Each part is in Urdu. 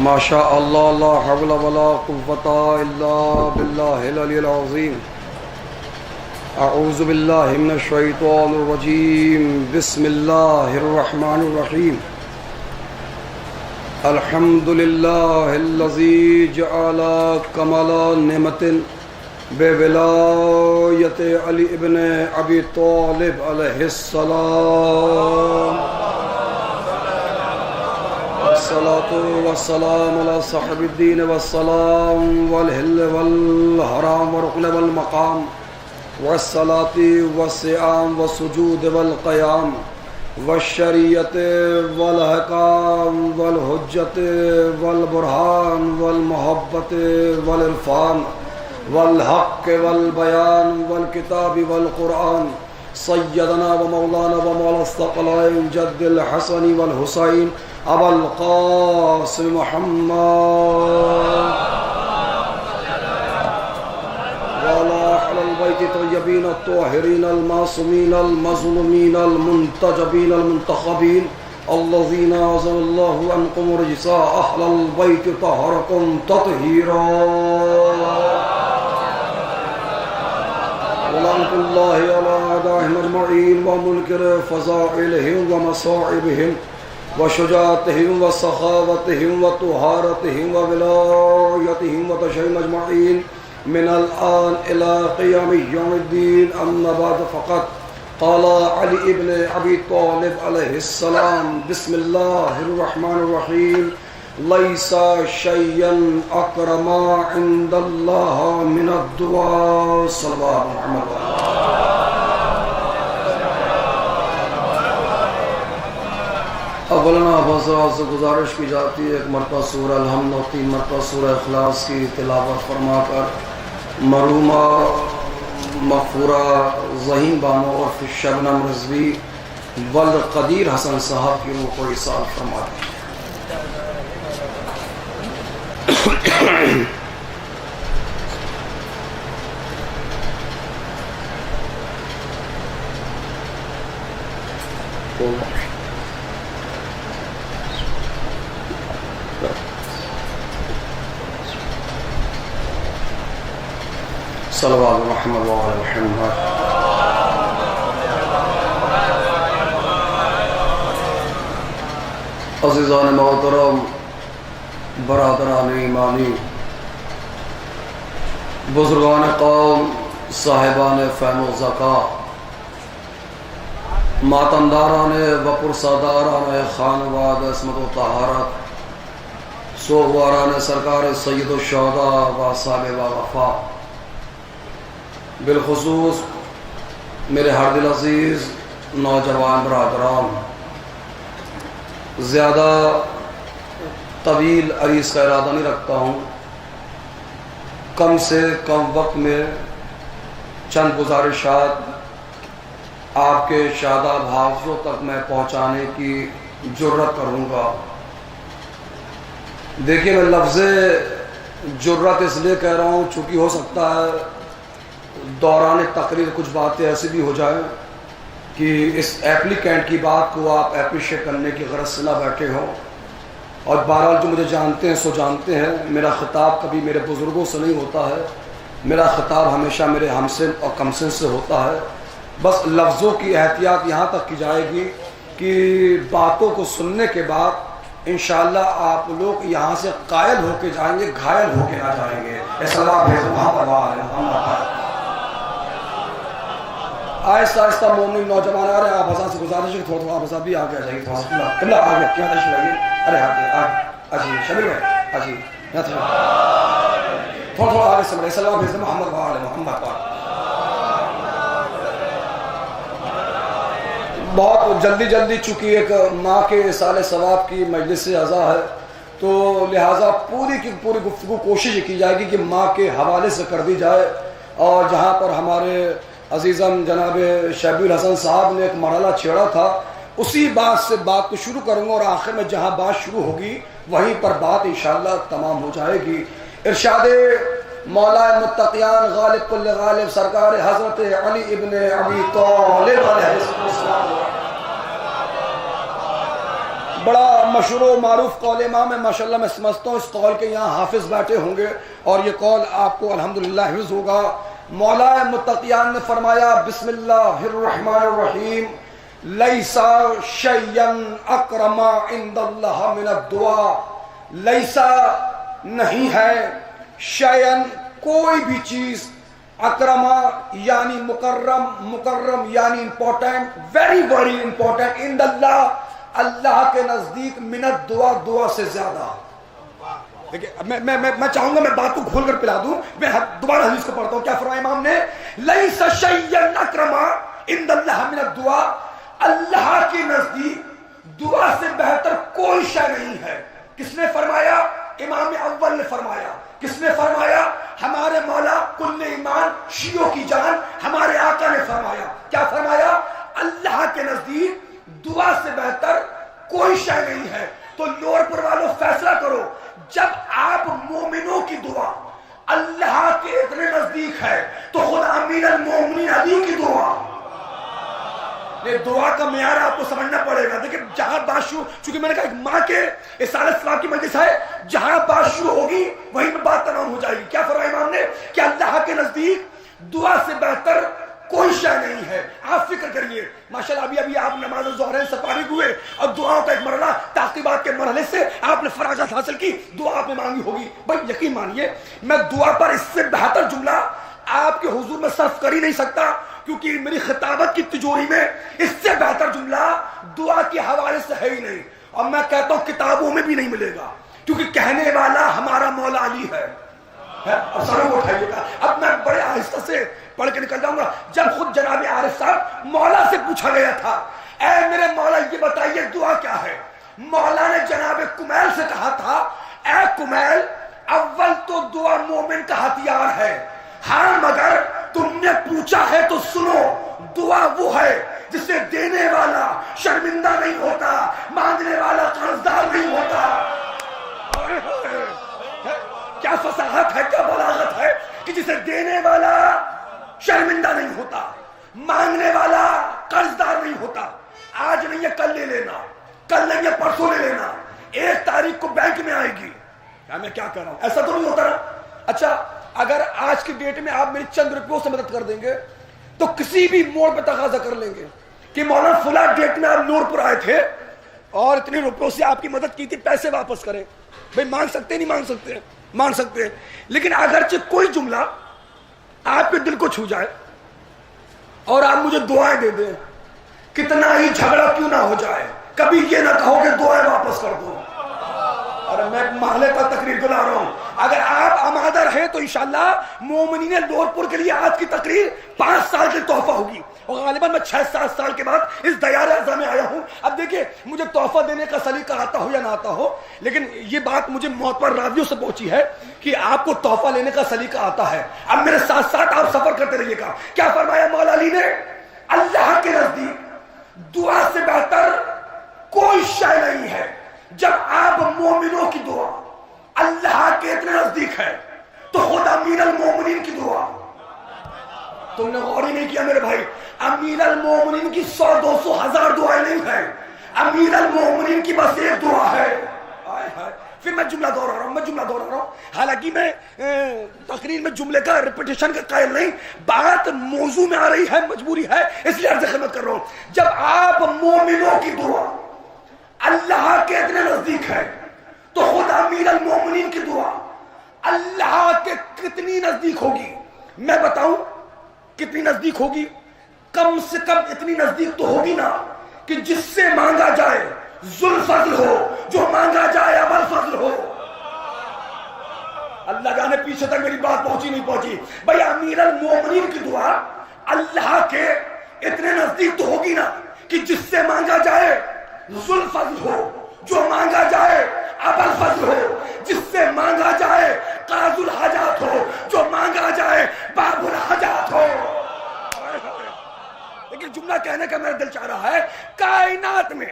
ما شاء اللہ لا حول ولا قوة الا باللہ العلی العظیم. اعوذ باللہ من الشیطان الرجیم. بسم اللہ الرحمن الرحیم. الحمد للہ الذی جعل کمال نعمت بولایت علی ابن ابی طالب علیہ السلام. الصلاة والسلام على صاحب الدين والسلام والهل والحرام والركن والمقام والصلاة والصيام والسجود والقيام والشريعة والحكام والحجة والبرهان والمحبة والعرفان والحق والبيان والكتاب والقرآن سيدنا ومولانا ومولا الثقلين جد الحسن والحسين ابو القاسم محمد وعلى أهل البيت الطيبين الطاهرين المعصومين المظلومين المنتجبين المنتخبين الذين أزال الله عنكم رجس أهل البيت طهركم تطهيرا. ولعنة الله على أعدائهم أجمعين ومنكر فضائلهم ومصائبهم وشجاعتهم وسخاوتهم وطهارتهم وولايتهم وتشييعهم أجمعين من الآن إلى قيام يوم الدين. أما بعد فقد قال علي بن أبي طالب عليه السلام. بسم الله الرحمن الرحيم. ليس شيئا أكرم عند الله من الدعاء. صلى الله عليه وسلم. اولاً حضرات سے گزارش کی جاتی ہے ایک مرتبہ سورہ الحمد اور 3 مرتبہ سورہ اخلاص کی تلاوت فرما کر مرحومہ مغفورہ ذہین بانو اور شبنم رضوی والقدیر حسن صاحب کی روح کو ایصال فرما دیں. صلوات محمد وعلى محمد. عزیزان محترم، برادران ایمانی، بزرگان قوم، صاحبان فہم و ذکا، ماتمداران و پرساداران خانواد عصمت و طہارت، سوگواران سرکار سید الشہداء و صاحب و وفا، بالخصوص میرے ہر دل عزیز نوجوان برادران، زیادہ طویل عریض کا ارادہ نہیں رکھتا ہوں. کم سے کم وقت میں چند گزارشات آپ کے شاداب حافظوں تک میں پہنچانے کی جرت کروں گا. دیکھیے، میں لفظ جرت اس لیے کہہ رہا ہوں چونکہ ہو سکتا ہے دوران تقریر کچھ باتیں ایسی بھی ہو جائیں کہ اس ایپلیکینٹ کی بات کو آپ اپریشیٹ کرنے کی غرض سے نہ بیٹھے ہوں. اور بہرحال جو مجھے جانتے ہیں سو جانتے ہیں، میرا خطاب کبھی میرے بزرگوں سے نہیں ہوتا ہے، میرا خطاب ہمیشہ میرے ہمسن اور کمسن سے ہوتا ہے. بس لفظوں کی احتیاط یہاں تک کی جائے گی کہ باتوں کو سننے کے بعد انشاءاللہ آپ لوگ یہاں سے قائل ہو کے جائیں گے، گھائل ہو کے نہ جائیں گے. آہستہ آہستہ مومن نوجوان آ رہے ہیں. آپ حضرات سے گزارش ہے کہ تھوڑا آپ حضرات بھی آگے آ جائیے. قبلہ آگے کیا تشریف لائیے. ارے آگے آجی شبیر بھائی آجی یہاں تھوڑا تھوڑا آگے سمجھے. صلی اللہ علیہ وسلم محمد وآل محمد پاک. بہت جلدی جلدی چونکہ ایک ماں کے سال ثواب کی مجلس سے اعضا ہے تو لہٰذا پوری کی پوری گفتگو کوشش کی جائے گی کہ ماں کے حوالے سے کر دی جائے. اور جہاں پر ہمارے عزیزم جناب شبیر حسن صاحب نے ایک مرحلہ چھیڑا تھا، اسی بات سے بات کو شروع کروں گا اور آخر میں جہاں بات شروع ہوگی وہیں پر بات انشاءاللہ تمام ہو جائے گی. ارشاد مولا متقیان غالب کل غالب سرکار حضرت علی ابن ابی طالب علیہ السلام. بڑا مشہور و معروف قول امام ہے ماشاءاللہ. میں سمجھتا ہوں اس قول کے یہاں حافظ بیٹھے ہوں گے اور یہ قول آپ کو الحمدللہ حفظ ہوگا. مولا متقیان نے فرمایا بسم اللہ الرحمن الرحیم لیسا شیئن اکرم عند اللہ من الدعا. لیسا نہیں ہے شیئن کوئی بھی چیز, اکرما یعنی مکرم, مکرم یعنی امپورٹنٹ, ویری ویری امپورٹنٹ, عند اللہ اللہ کے نزدیک, من الدعا دعا سے زیادہ. دیکھیں میں چاہوں گا میں بات کو کھول کر پلا دوں. میں دوبارہ حدیث کو پڑھتا ہوں. کیا فرمایا امام نے؟ لیس شیئن اکرم عند اللہ من الدعا, اللہ کے نزدیک دعا سے بہتر کوئی شے نہیں ہے. کس نے فرمایا؟ امام اول نے فرمایا. کس نے فرمایا؟ ہمارے مولا کل ایمان شیعوں کی جان ہمارے آقا نے فرمایا. کیا فرمایا؟ اللہ کے نزدیک دعا سے بہتر کوئی شے نہیں ہے. تو لوور پور والوں فیصلہ کرو, جب آپ مومنوں کی دعا اللہ کے اتنے نزدیک ہے تو خود امیر المومنین علی کی دعا, یہ دعا کا معیار آپ کو سمجھنا پڑے گا. دیکھیں جہاں بات شروع, چونکہ میں نے کہا ایک ماں کے رسالت ثواب کی مجلس ہے, جہاں بات شروع ہوگی وہیں پہ بات تمام ہو جائے گی. کیا فرمایا امام نے کہ اللہ کے نزدیک دعا سے بہتر کوئی شے نہیں ہے. آپ فکر کریے ماشاءاللہ ابھی آپ نماز ظہرین سے فارغ ہوئے اور دعاؤں کا ایک مرحلہ تعقیبات کے مرحلے سے آپ نے فراغت حاصل کی, دعا آپ نے مانگی ہوگی. بھائی یقین مانیے میں دعا پر اس سے بہتر جملہ آپ کے حضور میں صرف کر ہی نہیں سکتا, کیونکہ میری خطابت کی تجوری میں اس سے بہتر جملہ دعا کے حوالے سے ہے ہی نہیں. اور میں کہتا ہوں کتابوں میں بھی نہیں ملے گا, کیونکہ کہنے والا ہمارا مولا علی ہے. اور سروں کو اٹھائیے گا. اب میں بڑے آہستہ سے پڑھ کے نکل جاؤں گا. جب خود جناب عارف صاحب مولا سے پوچھا گیا تھا اے میرے مولا یہ بتائیے دعا کیا ہے, مولا نے جناب کمیل سے کہا تھا اے کمیل اول تو دعا مومن کا ہتھیار ہے, ہاں مگر تم نے پوچھا ہے تو سنو, دعا وہ ہے جسے دینے والا شرمندہ نہیں ہوتا, مانگنے والا قرضدار نہیں ہوتا. کیا فصاحت ہے, کیا بلاغت ہے کہ جسے دینے والا شرمندہ نہیں ہوتا, مانگنے والا قرضدار نہیں ہوتا. آج نہیں ہے کل لے لینا, کل نہیں ہے پرسوں لے لینا, 1 تاریخ کو بینک میں آئے گی. میں کیا کر رہا ہوں, ایسا تو نہیں ہوتا نا. اچھا اگر آج کی ڈیٹ میں آپ میری چند روپیوں سے مدد کر دیں گے تو کسی بھی موڑ پہ تقاضا کر لیں گے کہ مولانا فلاں ڈیٹ میں آپ نور پور آئے تھے اور اتنے روپیوں سے آپ کی مدد کی تھی, پیسے واپس کریں. بھائی مانگ سکتے نہیں مانگ سکتے, مانگ سکتے ہیں. لیکن اگرچہ کوئی جملہ آپ کے دل کو چھو جائے اور آپ مجھے دعائیں دے دیں, کتنا ہی جھگڑا کیوں نہ ہو جائے, کبھی یہ نہ کہو کہ دعائیں واپس کر دو. اور میں محلے پر تقریر کو لا رہا ہوں, اگر آپ آمادہ رہے تو انشاءاللہ مومنین لور پور کے لیے آج کی تقریر 5 سال کی تحفہ ہوگی, اور غالباً میں 6-7 سال کے بعد اس دیار اعظم میں آیا ہوں. اب دیکھیں مجھے تحفہ دینے کا سلیقہ آتا ہو یا نہ آتا ہو, لیکن یہ بات مجھے معتبر راویوں سے پہنچی ہے کہ آپ کو تحفہ لینے کا سلیقہ آتا ہے. اب میرے ساتھ ساتھ آپ سفر کرتے رہیے گا. کیا فرمایا مولا علی نے؟ اللہ کے نزدیک دعا سے بہتر کوئی شے نہیں ہے. جب آپ مومنوں کی دعا اللہ کے اتنے نزدیک ہے تو خود امیر المومنین کی دعا, تم نے غور ہی نہیں کیا میرے بھائی, امیر المومنین کی 100-200 ہزار دعائیں نہیں ہیں, امیر المومنین کی بس ایک دعا ہے. پھر میں جملہ دوہرا رہا ہوں, حالانکہ میں تقریر میں جملے کا ریپیٹیشن کا قائل نہیں, بات موضوع میں آ رہی ہے, مجبوری ہے, اس لیے عرض خدمت کر رہا ہوں. جب آپ مومنوں کی دعا اللہ کے اتنے نزدیک ہے تو خود امیر المومنین کی دعا اللہ کے کتنی نزدیک ہوگی؟ میں بتاؤں کتنی نزدیک ہوگی؟ کم سے کم اتنی نزدیک تو ہوگی نا کہ جس سے مانگا جائے ذوالفضل ہو, جو مانگا جائے ابوالفضل ہو. اللہ جانے پیچھے تک میری بات پہنچی نہیں پہنچی. بھائی امیر المومنین کی دعا اللہ کے اتنے نزدیک تو ہوگی نا کہ جس سے مانگا جائے ذوالفضل ہو, جو مانگا جائے ابوالفضل ہو, جس سے مانگا جائے قاضی الحاجات ہو, جو مانگا جائے باب الحاجات ہو. لیکن جملہ کہنے کا میرا دل چاہ رہا ہے, کائنات میں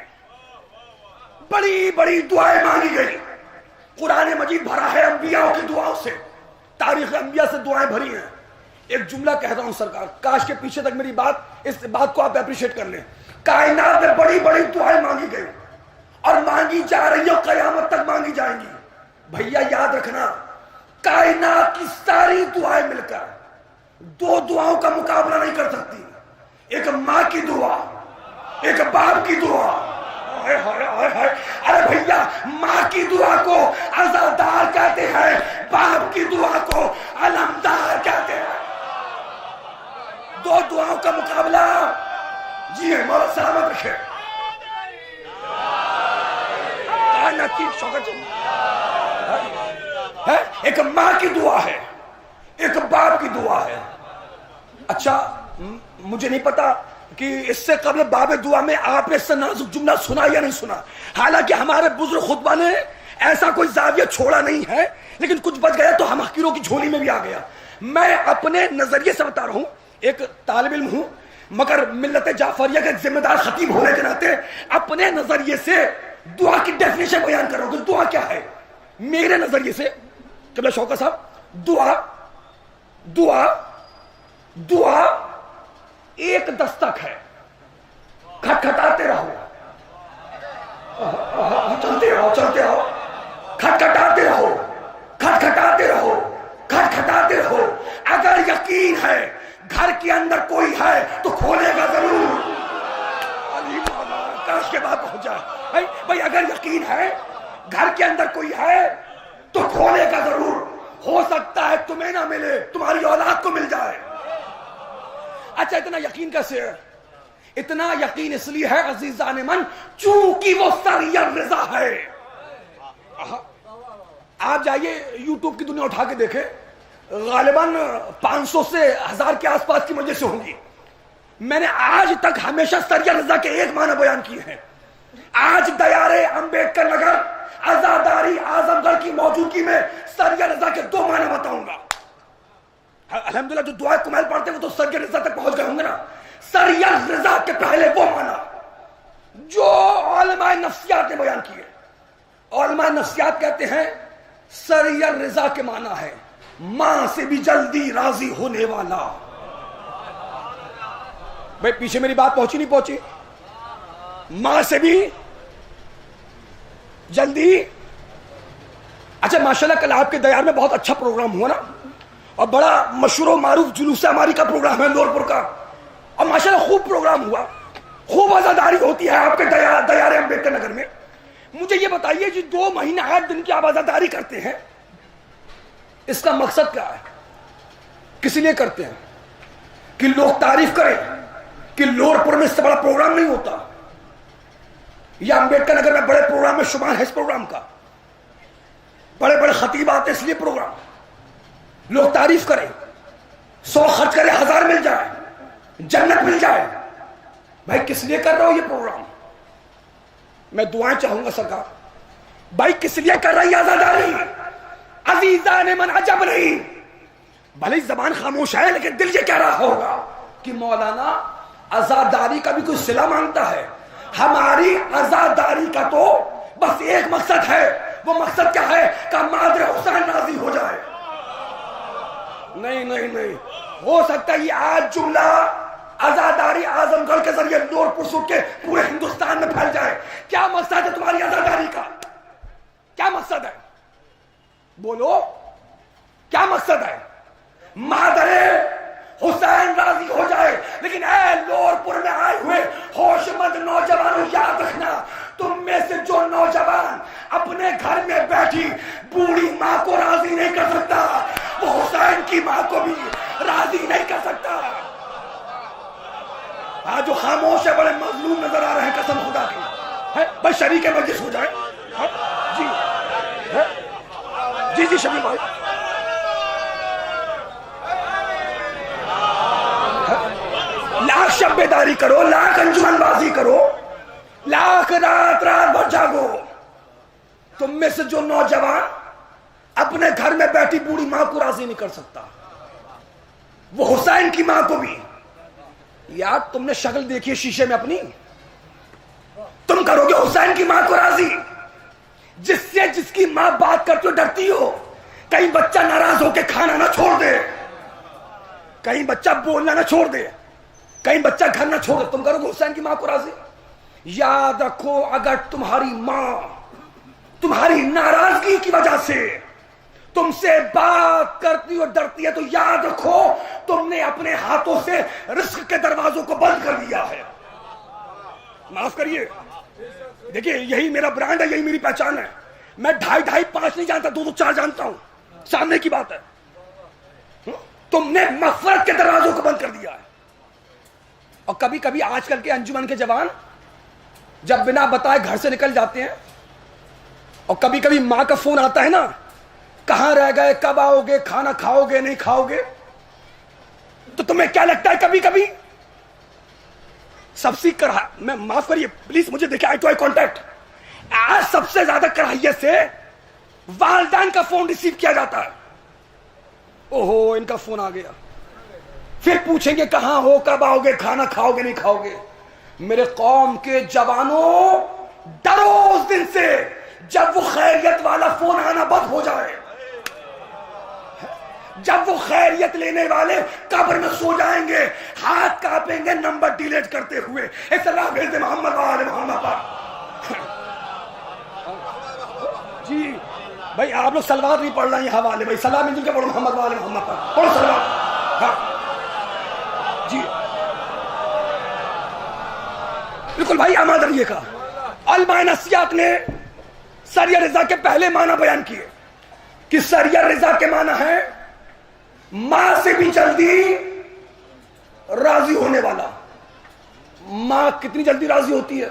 بڑی بڑی دعائیں مانگی گئی. قرآن مجید بھرا ہے انبیاء کی دعاؤں سے, تاریخ انبیاء سے دعائیں بھری ہیں. ایک جملہ کہتا ہوں سرکار, کاش کے پیچھے تک میری بات, اس بات کو آپ اپریشیٹ کر لیں. کائنات میں بڑی بڑی دعائیں مانگی گئی اور مانگی جا رہی ہے اور قیامت تک مانگی جائیں گی. بھیا یاد رکھنا, کائنات کی ساری دعائیں مل کر دو دعاؤں کا مقابلہ نہیں کر سکتی. ایک ماں کی دعا, ایک باپ کی دعا. ارے بھیا, ماں کی دعا کو عزادار کہتے ہیں, باپ کی دعا کو علمدار کہتے ہیں. دو دعاؤں کا مقابلہ. جی ہے, مولا سلامت رکھے. ایک ماں کی دعا ہے, ایک باپ کی دعا ہے. اچھا, مجھے نہیں پتا کہ اس سے قبل باب دعا میں آپ نے اس سے نازک جملہ سنا یا نہیں سنا. حالانکہ ہمارے بزرگ خطبہ نے ایسا کوئی زاویہ چھوڑا نہیں ہے, لیکن کچھ بچ گیا تو ہم حقیروں کی جھولی میں بھی آ گیا. میں اپنے نظریے سے بتا رہا ہوں, ایک طالب علم ہوں مگر ملت جعفریہ کا ذمہ دار خطیب ہونے کے ناطے اپنے نظریے سے دعا کی ڈیفینیشن بیان کر رہا ہوں کہ دعا کیا ہے. میرے نظریے سے قبلہ شوکت صاحب, دعا دعا دعا ایک دستک ہے. کھٹکھٹاتے رہو, چلتے رہو, چلتے رہو, کھٹکھٹاتے رہو, کھٹکھٹاتے رہو, کھٹکھٹاتے رہو. اگر یقین ہے گھر کے اندر کوئی ہے تو کھولے گا ضرور. کاش کے بعد پہنچ جائے بھائی. اگر یقین ہے گھر کے اندر کوئی ہے تو کھولے گا ضرور. ہو سکتا ہے تمہیں نہ ملے, تمہاری اولاد کو مل جائے. اچھا, اتنا یقین کیسے ہے؟ اتنا یقین اس لیے ہے عزیزان من چونکہ وہ سری الرضا ہے. آپ جائیے یوٹیوب کی دنیا اٹھا کے دیکھیں, غالباً 500 سے 1000 کے آس پاس کی مجلسیں ہوں گی. میں نے آج تک ہمیشہ سری الرضا کے ایک معنی بیان کیے ہیں. آج دیارے امبیڈکر نگر عزاداری اعظم گڑھ کی موجودگی میں سری الرضا کے 2 معنی بتاؤں گا. الحمدللہ جو دعائیں کمیل پڑھتے ہیں وہ تو سری الرضا تک پہنچ گئے ہوں گے نا. سری الرضا کے پہلے وہ معنی جو علماء نفسیات نے بیان کیے. علماء نفسیات کہتے ہیں سری الرضا کے معنی ہے ماں سے بھی جلدی راضی ہونے والا. بھائی پیچھے میری بات پہنچی نہیں پہنچی؟ ماں سے بھی جلدی. اچھا ماشاءاللہ کل آپ کے دیار میں بہت اچھا پروگرام ہوا نا, اور بڑا مشہور و معروف جلوس ہماری کا پروگرام ہے نورپور کا, اور ماشاءاللہ خوب پروگرام ہوا, خوب عزاداری ہوتی ہے آپ کے دیار امبیڈکر نگر میں. مجھے یہ بتائیے جی 2 مہینے 8 دن کی آپ عزاداری کرتے ہیں, اس کا مقصد کیا ہے؟ کس لیے کرتے ہیں؟ کہ لوگ تعریف کریں کہ نورپور میں اس سے بڑا پروگرام نہیں ہوتا, یا امبیڈکر نگر میں بڑے پروگرام میں شمار ہے اس پروگرام کا, بڑے بڑے خطیب آتے اس لیے پروگرام لوگ تعریف کریں, 100 خرچ کرے 1000 مل جائے, جنت مل جائے. بھائی کس لیے کر رہا ہو یہ پروگرام؟ میں دعائیں چاہوں گا سرکار. بھائی کس لیے کر رہی عزاداری؟ عزیزان من عجب نہیں, بھلے زبان خاموش ہے لیکن دل یہ کہہ رہا ہوگا کہ مولانا عزاداری کا بھی کوئی صلہ مانگتا ہے. ہماری عزاداری کا تو بس ایک مقصد ہے, وہ مقصد کیا ہے کہ مادر حسین راضی ہو جائے. نہیں نہیں نہیں, ہو سکتا ہے یہ آج جملہ عزاداری اعظم گڑھ کے ذریعے نورپور سے کے پورے ہندوستان میں پھیل جائے. کیا مقصد ہے تمہاری عزاداری کا؟ کیا مقصد ہے؟ بولو کیا مقصد ہے؟ مادر حسین راضی ہو جائے. لیکن اے نورپور میں آئے ہوئے ہوش مند نوجوانوں, یاد رکھنا تم میں سے جو نوجوان اپنے گھر میں بیٹھی بوڑھی ماں کو راضی نہیں کر سکتا, وہ حسین کی ماں کو بھی راضی نہیں کر سکتا. آج جو خاموش ہے بڑے مظلوم نظر آ رہے ہیں قسم خدا کی. بھائی شریک مجلس ہو جائے. جی جی جی شریف بھائی, لاکھ شب بیداری کرو, لاکھ انجمن بازی کرو, لاکھ رات بھر جاگو, تم میں سے جو نوجوان اپنے گھر میں بیٹھی بوڑھی ماں کو راضی نہیں کر سکتا, وہ حسین کی ماں کو بھی. یار تم نے شکل دیکھی ہے شیشے میں اپنی, تم کرو گے حسین کی ماں کو راضی؟ جس سے جس کی ماں بات کرتے ہو ڈرتی ہو, کہیں بچہ ناراض ہو کے کھانا نہ چھوڑ دے, کہیں بچہ بولنا نہ چھوڑ دے, کہیں بچہ گھر نہ چھوڑ دے, تم کرو گے حسین کی ماں کو راضی؟ یاد رکھو اگر تمہاری ماں تمہاری ناراضگی کی وجہ سے تم سے بات کرتی اور ڈرتی ہے تو یاد رکھو تم نے اپنے ہاتھوں سے رزق کے دروازوں کو بند کر دیا ہے. معاف کریے, دیکھیے یہی میرا برانڈ ہے, یہی میری پہچان ہے. میں 2.5 5 نہیں جانتا, 2 4 جانتا ہوں, سامنے کی بات ہے. تم نے مغفرت کے دروازوں کو بند کر دیا ہے. اور کبھی کبھی آج کل کے انجمن کے جوان جب بنا بتائے گھر سے نکل جاتے ہیں, اور کبھی کبھی ماں کا فون آتا ہے نا, کہاں رہ گئے, کب آؤ گے, کھانا کھاؤ گے نہیں کھاؤ گے, تو تمہیں کیا لگتا ہے کبھی کبھی سب سے میں معاف کریے پلیز مجھے دیکھیں آئی ٹو آئی کانٹیکٹ, آج سب سے زیادہ کراہیت سے والدین کا فون ریسیو کیا جاتا ہے. اوہو ان کا فون آ گیا, پھر پوچھیں گے کہاں ہو, کب آؤ گے, کھانا کھاؤ گے نہیں کھاؤ گے. میرے قوم کے جوانوں ڈرو اس دن سے جب وہ خیریت والا فون آنا بند ہو جائے, جب وہ خیریت لینے والے قبر میں سو جائیں گے, ہاتھ کانپیں گے نمبر ڈیلیٹ کرتے ہوئے, اصلاح بھیج دے محمد وآل محمد پر. جی بھائی آپ لوگ سلوات نہیں پڑھ رہے ہیں حوالے, بھائی سلام مل کے پڑھو محمد وآل محمد پر, پڑھو سلوات. ہاں جی بالکل بھائی آماد رہیے کا. علماء نفسیات نے سریہ رضا کے پہلے معنی بیان کیے کہ سریہ رضا کے معنی ہے ماں سے بھی جلدی راضی ہونے والا. ماں کتنی جلدی راضی ہوتی ہے؟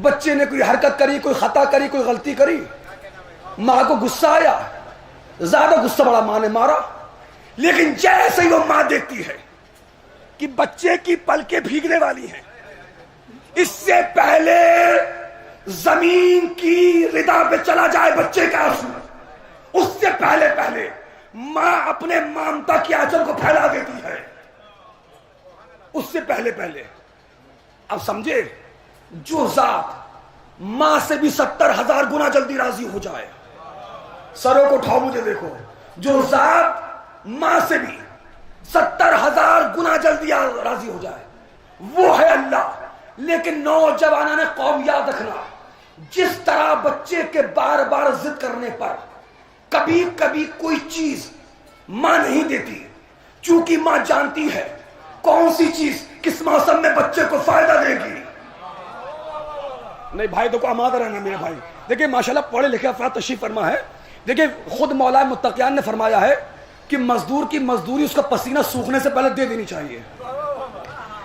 بچے نے کوئی حرکت کری, کوئی خطا کری, کوئی غلطی کری, ماں کو غصہ آیا, زیادہ غصہ بڑا ماں نے مارا, لیکن جیسے ہی وہ ماں دیکھتی ہے کہ بچے کی پلکیں بھیگنے والی ہیں, اس سے پہلے زمین کی ردا پہ چلا جائے بچے کا آنسو, اس سے پہلے ماں اپنے مامتا کی آنچل کو پھیلا دیتی ہے, اس سے پہلے. اب سمجھے, جو ذات ماں سے بھی 70,000 گنا جلدی راضی ہو جائے, سروں کو اٹھاؤ مجھے دیکھو, جو ذات ماں سے بھی 70,000 گنا جلدی راضی ہو جائے وہ ہے اللہ. لیکن نوجوانوں نے قوم یاد رکھنا, جس طرح بچے کے بار بار ضد کرنے پر کبھی کبھی کوئی چیز ماں نہیں دیتی, چونکہ ماں جانتی ہے کون سی چیز کس موسم میں بچے کو فائدہ دے گی. نہیں بھائی دیکھو آماد رہنا میرے بھائی, دیکھیں ماشاءاللہ پڑھے لکھے افراد تشریف فرما ہے. دیکھیں خود مولا متقیان نے فرمایا ہے کہ مزدور کی مزدوری اس کا پسینہ سوکھنے سے پہلے دے دینی چاہیے.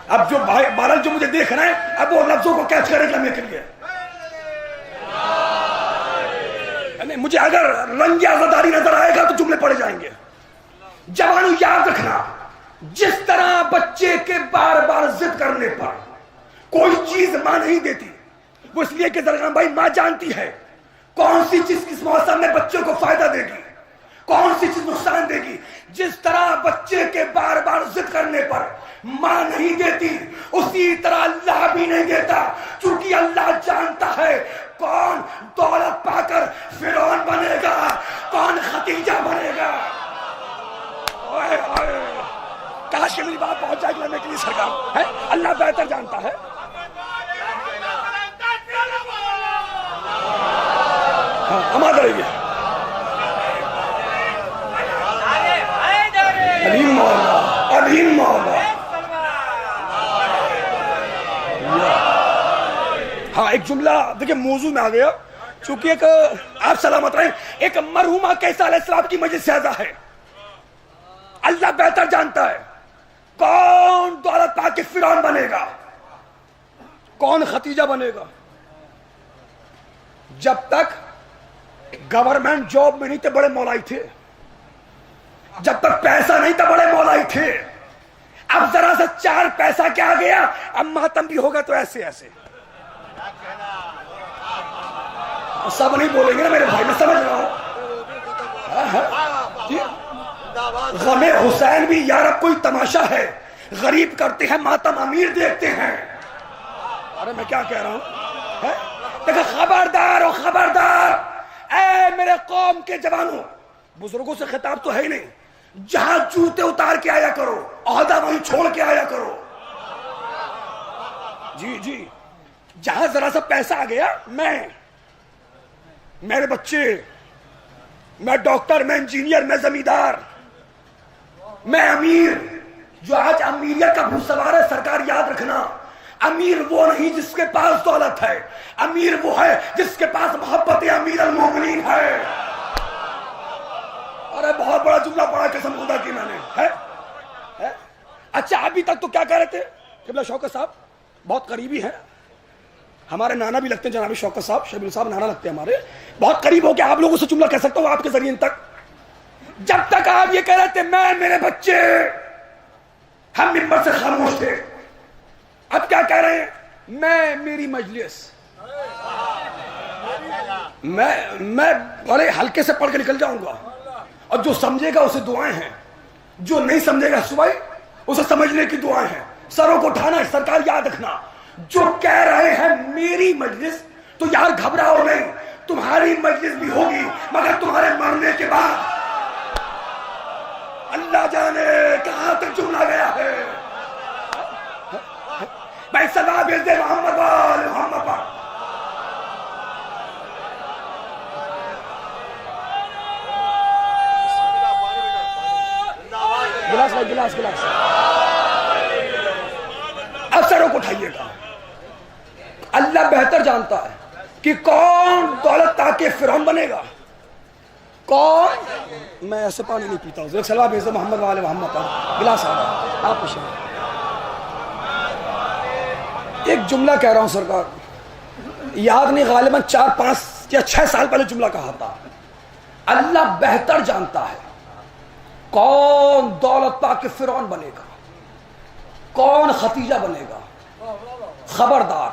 اب جو بھائی بارل جو مجھے دیکھ رہے ہیں, اب وہ لفظوں کو کیچ کرے گا میرے کے لیے. مجھے اگر رنگ عزاداری نظر آئے گا تو جملے پڑے جائیں گے. جوانوں یاد رکھنا, جس طرح بچے کے بار بار ضد کرنے پر کوئی چیز ماں نہیں دیتی, وہ اس لیے کہ درگاہ بھائی ماں جانتی ہے کون سی چیز کس موسم میں بچے کو فائدہ دے گی, کون سی چیز نقصان دے گی. جس طرح بچے کے بار بار ضد کرنے پر ماں نہیں دیتی, اسی طرح اللہ بھی نہیں دیتا, چونکہ اللہ جانتا ہے کون دولت پا کر فرعون بنے گا, کون ختیجہ بنے گا. کاش کہ میری بات پہنچ جائے گی کے لیے سرکار ہے, اللہ بہتر جانتا ہے. ہاں آماد رہیے. علیم مولا, علیم مولا. ہاں ایک جملہ دیکھیں موضوع میں آ گیا, چونکہ ایک آپ سلامت رہیں, ایک مرحومہ کیسا علیہ السلام کی مجلس سے زیادہ ہے. اللہ بہتر جانتا ہے کون دولت پا کے فرعون بنے گا, کون ختیجہ بنے گا. جب تک گورنمنٹ جاب میں نہیں تھے بڑے مولائی تھے, جب تک پیسہ نہیں تھا بڑے مولائی تھے. اب ذرا سا 4 پیسہ کیا گیا, اب ماتم بھی ہوگا تو ایسے ایسے. سب نہیں بولیں گے نا میرے بھائی, میں سمجھ رہا ہوں. غم حسین بھی یارب کوئی تماشا ہے, غریب کرتے ہیں ماتم امیر دیکھتے ہیں. ارے میں کیا کہہ رہا ہوں, دیکھو خبردار و خبردار اے میرے قوم کے جوانوں, بزرگوں سے خطاب تو ہے ہی نہیں, جہاں جوتے اتار کے آیا کرو, عہدہ وہیں چھوڑ کے آیا کرو. جی جی جہاں ذرا سا پیسہ آ گیا، میرے بچے، میں ڈاکٹر، میں انجینئر، میں زمیندار، میں امیر. جو آج امیریت کا بھوت سوار ہے، سرکار یاد رکھنا، امیر وہ نہیں جس کے پاس دولت ہے، امیر وہ ہے جس کے پاس محبت امیر المومنین ہے. ارے بہت بڑا جملہ پڑا قسم خدا کی میں نے ہے. اچھا ابھی تک تو کیا کہہ رہے تھے؟ قبلہ شوکت صاحب بہت قریبی ہیں، ہمارے نانا بھی لگتے ہیں، جناب شوکت صاحب، شبیر صاحب نانا لگتے ہیں ہمارے، بہت قریب ہو کے آپ لوگوں سے جملہ کہہ سکتا ہوں آپ کے ذریعے تک. جب تک آپ یہ کہہ رہے تھے میں، میرے بچے، ہم ممبر سے خاموش تھے. اب کیا کہہ رہے ہیں؟ میں، میری مجلس. میں بڑے ہلکے سے پڑھ کے نکل جاؤں گا، اور جو سمجھے گا اسے دعائیں ہیں، جو نہیں سمجھے گا صبح اسے سمجھنے کی دعائیں ہیں. سروں کو اٹھانا ہے. سرکار یاد رکھنا، جو کہہ رہے ہیں میری مجلس، تو یار گھبراؤ نہیں، تمہاری مجلس بھی ہوگی مگر تمہارے مرنے کے بعد. اللہ جانے کہاں تک جملہ گیا ہے. بھائی سلام بھیج دے محمد وال محمد پر. گلاس بھائی، گلاس گلاس. افسروں کو اٹھائیے گا. اللہ بہتر جانتا ہے کہ کون دولت تاکہ فرعون بنے گا، کون. میں ایسے پانی نہیں پیتا ہوں. ایک سلوہ بھیج دے محمد والے محمد پر. گلاس آ رہا آپ پیچھے. ایک جملہ کہہ رہا ہوں سرکار، یاد نہیں، غالباً 4 5 یا 6 سال پہلے جملہ کہا تھا. اللہ بہتر جانتا ہے کون دولت پا کے فرعون بنے گا، کون ختیجہ بنے گا. خبردار،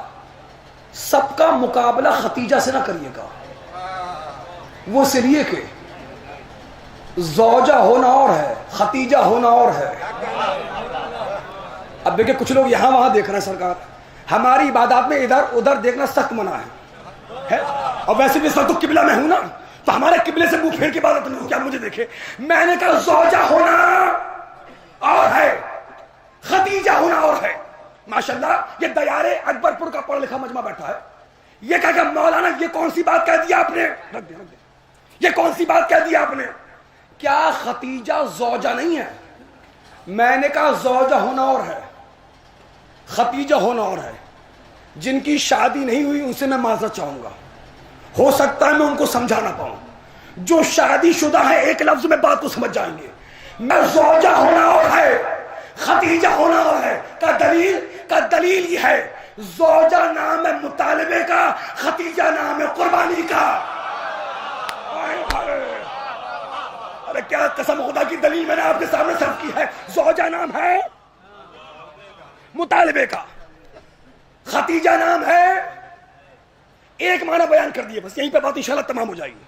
سب کا مقابلہ ختیجہ سے نہ کریے گا. وہ اس لیے کہ زوجہ ہونا اور ہے، ختیجہ ہونا اور ہے. اب دیکھیں کچھ لوگ یہاں وہاں دیکھ رہے ہیں سرکار، ہماری عبادات میں ادھر ادھر دیکھنا سخت منع ہے. اور ویسے بھی اس وقت تو قبلہ میں ہوں نا، تو ہمارے قبلے سے منہ پھیر کے عبادت نہیں ہو. کیا مجھے دیکھے؟ میں نے کہا زوجہ ہونا اور ہے، ختیجہ ہونا اور ہے. ماشاءاللہ یہ دیار اکبر پور کا پڑھا لکھا مجمع بیٹھا ہے. یہ کہا کہ مولانا یہ کون سی بات کہہ دی آپ نے؟ رکھ دے. یہ کون سی بات کہہ دی آپ نے؟ کیا ختیجہ زوجہ نہیں ہے؟ میں نے کہا زوجہ ہونا اور ہے، ختیجہ ہونا اور ہے. جن کی شادی نہیں ہوئی ان سے میں معذرت چاہوں گا، ہو سکتا ہے میں ان کو سمجھا نہ پاؤں. جو شادی شدہ ہے ایک لفظ میں بات کو سمجھ جائیں گے. میں زوجہ ہونا اور ہے، ختیجہ ہونا اور ہے. کا دلیل یہ ہے، زوجہ نام ہے مطالبے کا، ختیجہ نام ہے قربانی کا. ارے کیا قسم خدا کی دلیل میں نے آپ کے سامنے صرف کی ہے. زوجہ نام ہے مطالبے کا، ختیجہ نام ہے. ایک معنی بیان کر دیے بس، یہیں پہ بات انشاءاللہ تمام ہو جائے گی.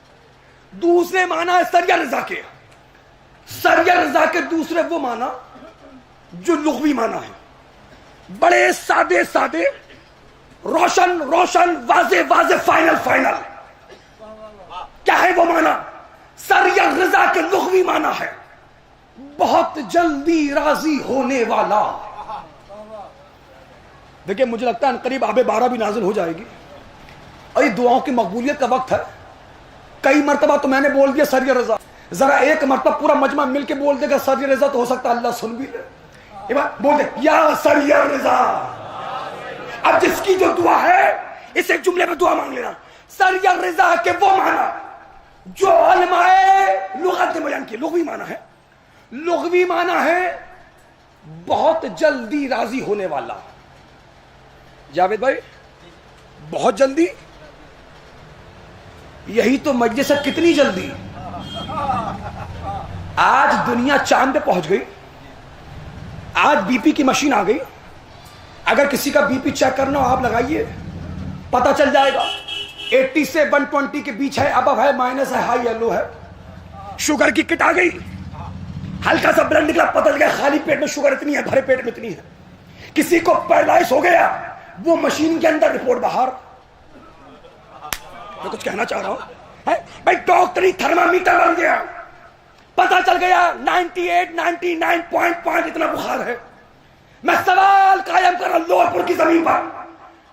دوسرے معنی ہے سریہ رضا کے. سریہ رضا کے دوسرے وہ معنی جو لغوی معنی ہے، بڑے سادے سادے، روشن روشن، واضح واضح، فائنل فائنل. کیا ہے وہ معنی؟ سریہ رضا کے لغوی معنی ہے بہت جلدی راضی ہونے والا. دیکھیں مجھے لگتا ہے قریب آب 12 بھی نازل ہو جائے گی، اور یہ دعاؤں کی مقبولیت کا وقت ہے. کئی مرتبہ تو میں نے بول دیا سریہ رضا، ذرا ایک مرتبہ پورا مجمع مل کے بول دے گا سریہ رضا، تو ہو سکتا ہے اللہ سن بھی لے. بول دے یا سریہ رضا. اب جس کی جو دعا ہے اس ایک جملے میں دعا مانگ لینا. سریہ رضا کے وہ معنی جو علماء لغت نے بیان کی. لغوی معنی ہے، لغوی معنی ہے بہت جلدی راضی ہونے والا. جاوید بھائی بہت جلدی، یہی تو مجلس ہے. کتنی جلدی؟ آج دنیا چاند پہ پہنچ گئی، آج بی پی کی مشین آ گئی. اگر کسی کا بی پی چیک کرنا ہو آپ لگائیے، پتہ چل جائے گا. 80 سے 120 کے بیچ ہے، ابو ہے، مائنس ہے، ہائی ہے، لو ہے. شوگر کی کٹ آ گئی، ہلکا سا بلڈ نکلا، پتہ چل گیا خالی پیٹ میں شوگر اتنی ہے، بھرے پیٹ میں اتنی ہے. کسی کو پیرالائز ہو گیا، وہ مشین کے اندر، رپورٹ باہر. میں کچھ کہنا چاہ رہا ہوں بھائی، ڈاکٹری تھرمامیٹر بن گیا، پتہ چل گیا 98 99 پوائنٹ اتنا بخار ہے. میں سوال قائم کر رہا ہوں لوہر پور کی زمین پر،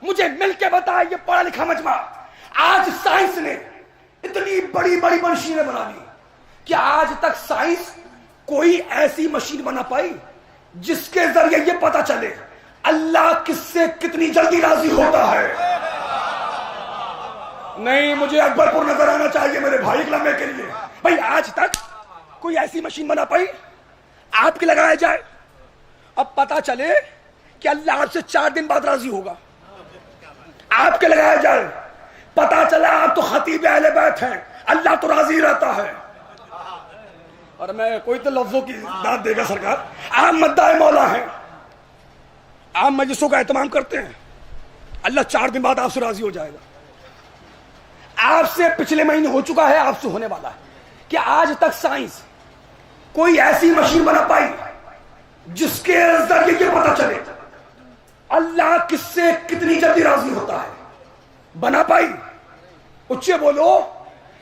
مجھے مل کے بتا یہ پڑھا لکھا مجمع، آج سائنس نے اتنی بڑی بڑی مشینیں بنا لی کہ آج تک سائنس کوئی ایسی مشین بنا پائی جس کے ذریعے یہ پتا چلے اللہ کس سے کتنی جلدی راضی ہوتا ہے؟ نہیں، مجھے اکبر پور نظر آنا چاہیے میرے بھائی ایک لمحے کے لیے. بھائی آج تک کوئی ایسی مشین بنا پائی آپ کے لگایا جائے اب پتا چلے کہ اللہ آپ سے 4 دن بعد راضی ہوگا؟ آپ کے لگایا جائے پتا چلا آپ تو خطیب اہل بیت ہیں، اللہ تو راضی رہتا ہے. اور میں کوئی تو لفظوں کی داد دے گا سرکار، آپ مداح مولا ہیں، آپ مجلسوں کا اہتمام کرتے ہیں، اللہ 4 دن بعد آپ سے راضی ہو جائے گا. آپ سے پچھلے مہینے ہو چکا ہے، آپ سے ہونے والا ہے کہ آج تک سائنس کوئی ایسی مشین بنا پائی جس کے ذریعے یہ پتا چلے اللہ کس سے کتنی جلدی راضی ہوتا ہے؟ بنا پائی؟ اچھے بولو،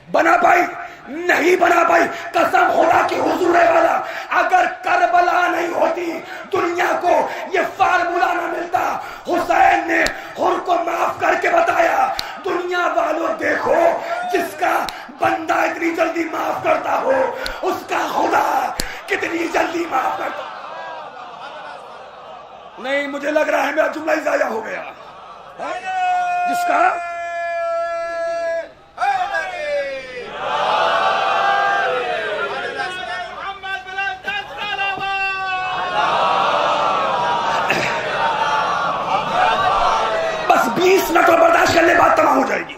بنا پائی؟ نہیں بنا پائی. قسم خدا کی حضور والا، اگر کربلا نہیں ہوتی دنیا کو یہ فارمولا نہ ملتا. حسین نے حر کو معاف کر کے بتایا دنیا والوں دیکھو جس کا بندہ اتنی جلدی معاف کرتا ہو اس کا خدا کتنی جلدی معاف کرتا. نہیں، مجھے لگ رہا ہے میرا جملہ ہی ضائع ہو گیا. جس کا بس 20 منٹ اور برداشت کرنے بات تمام ہو جائے گی.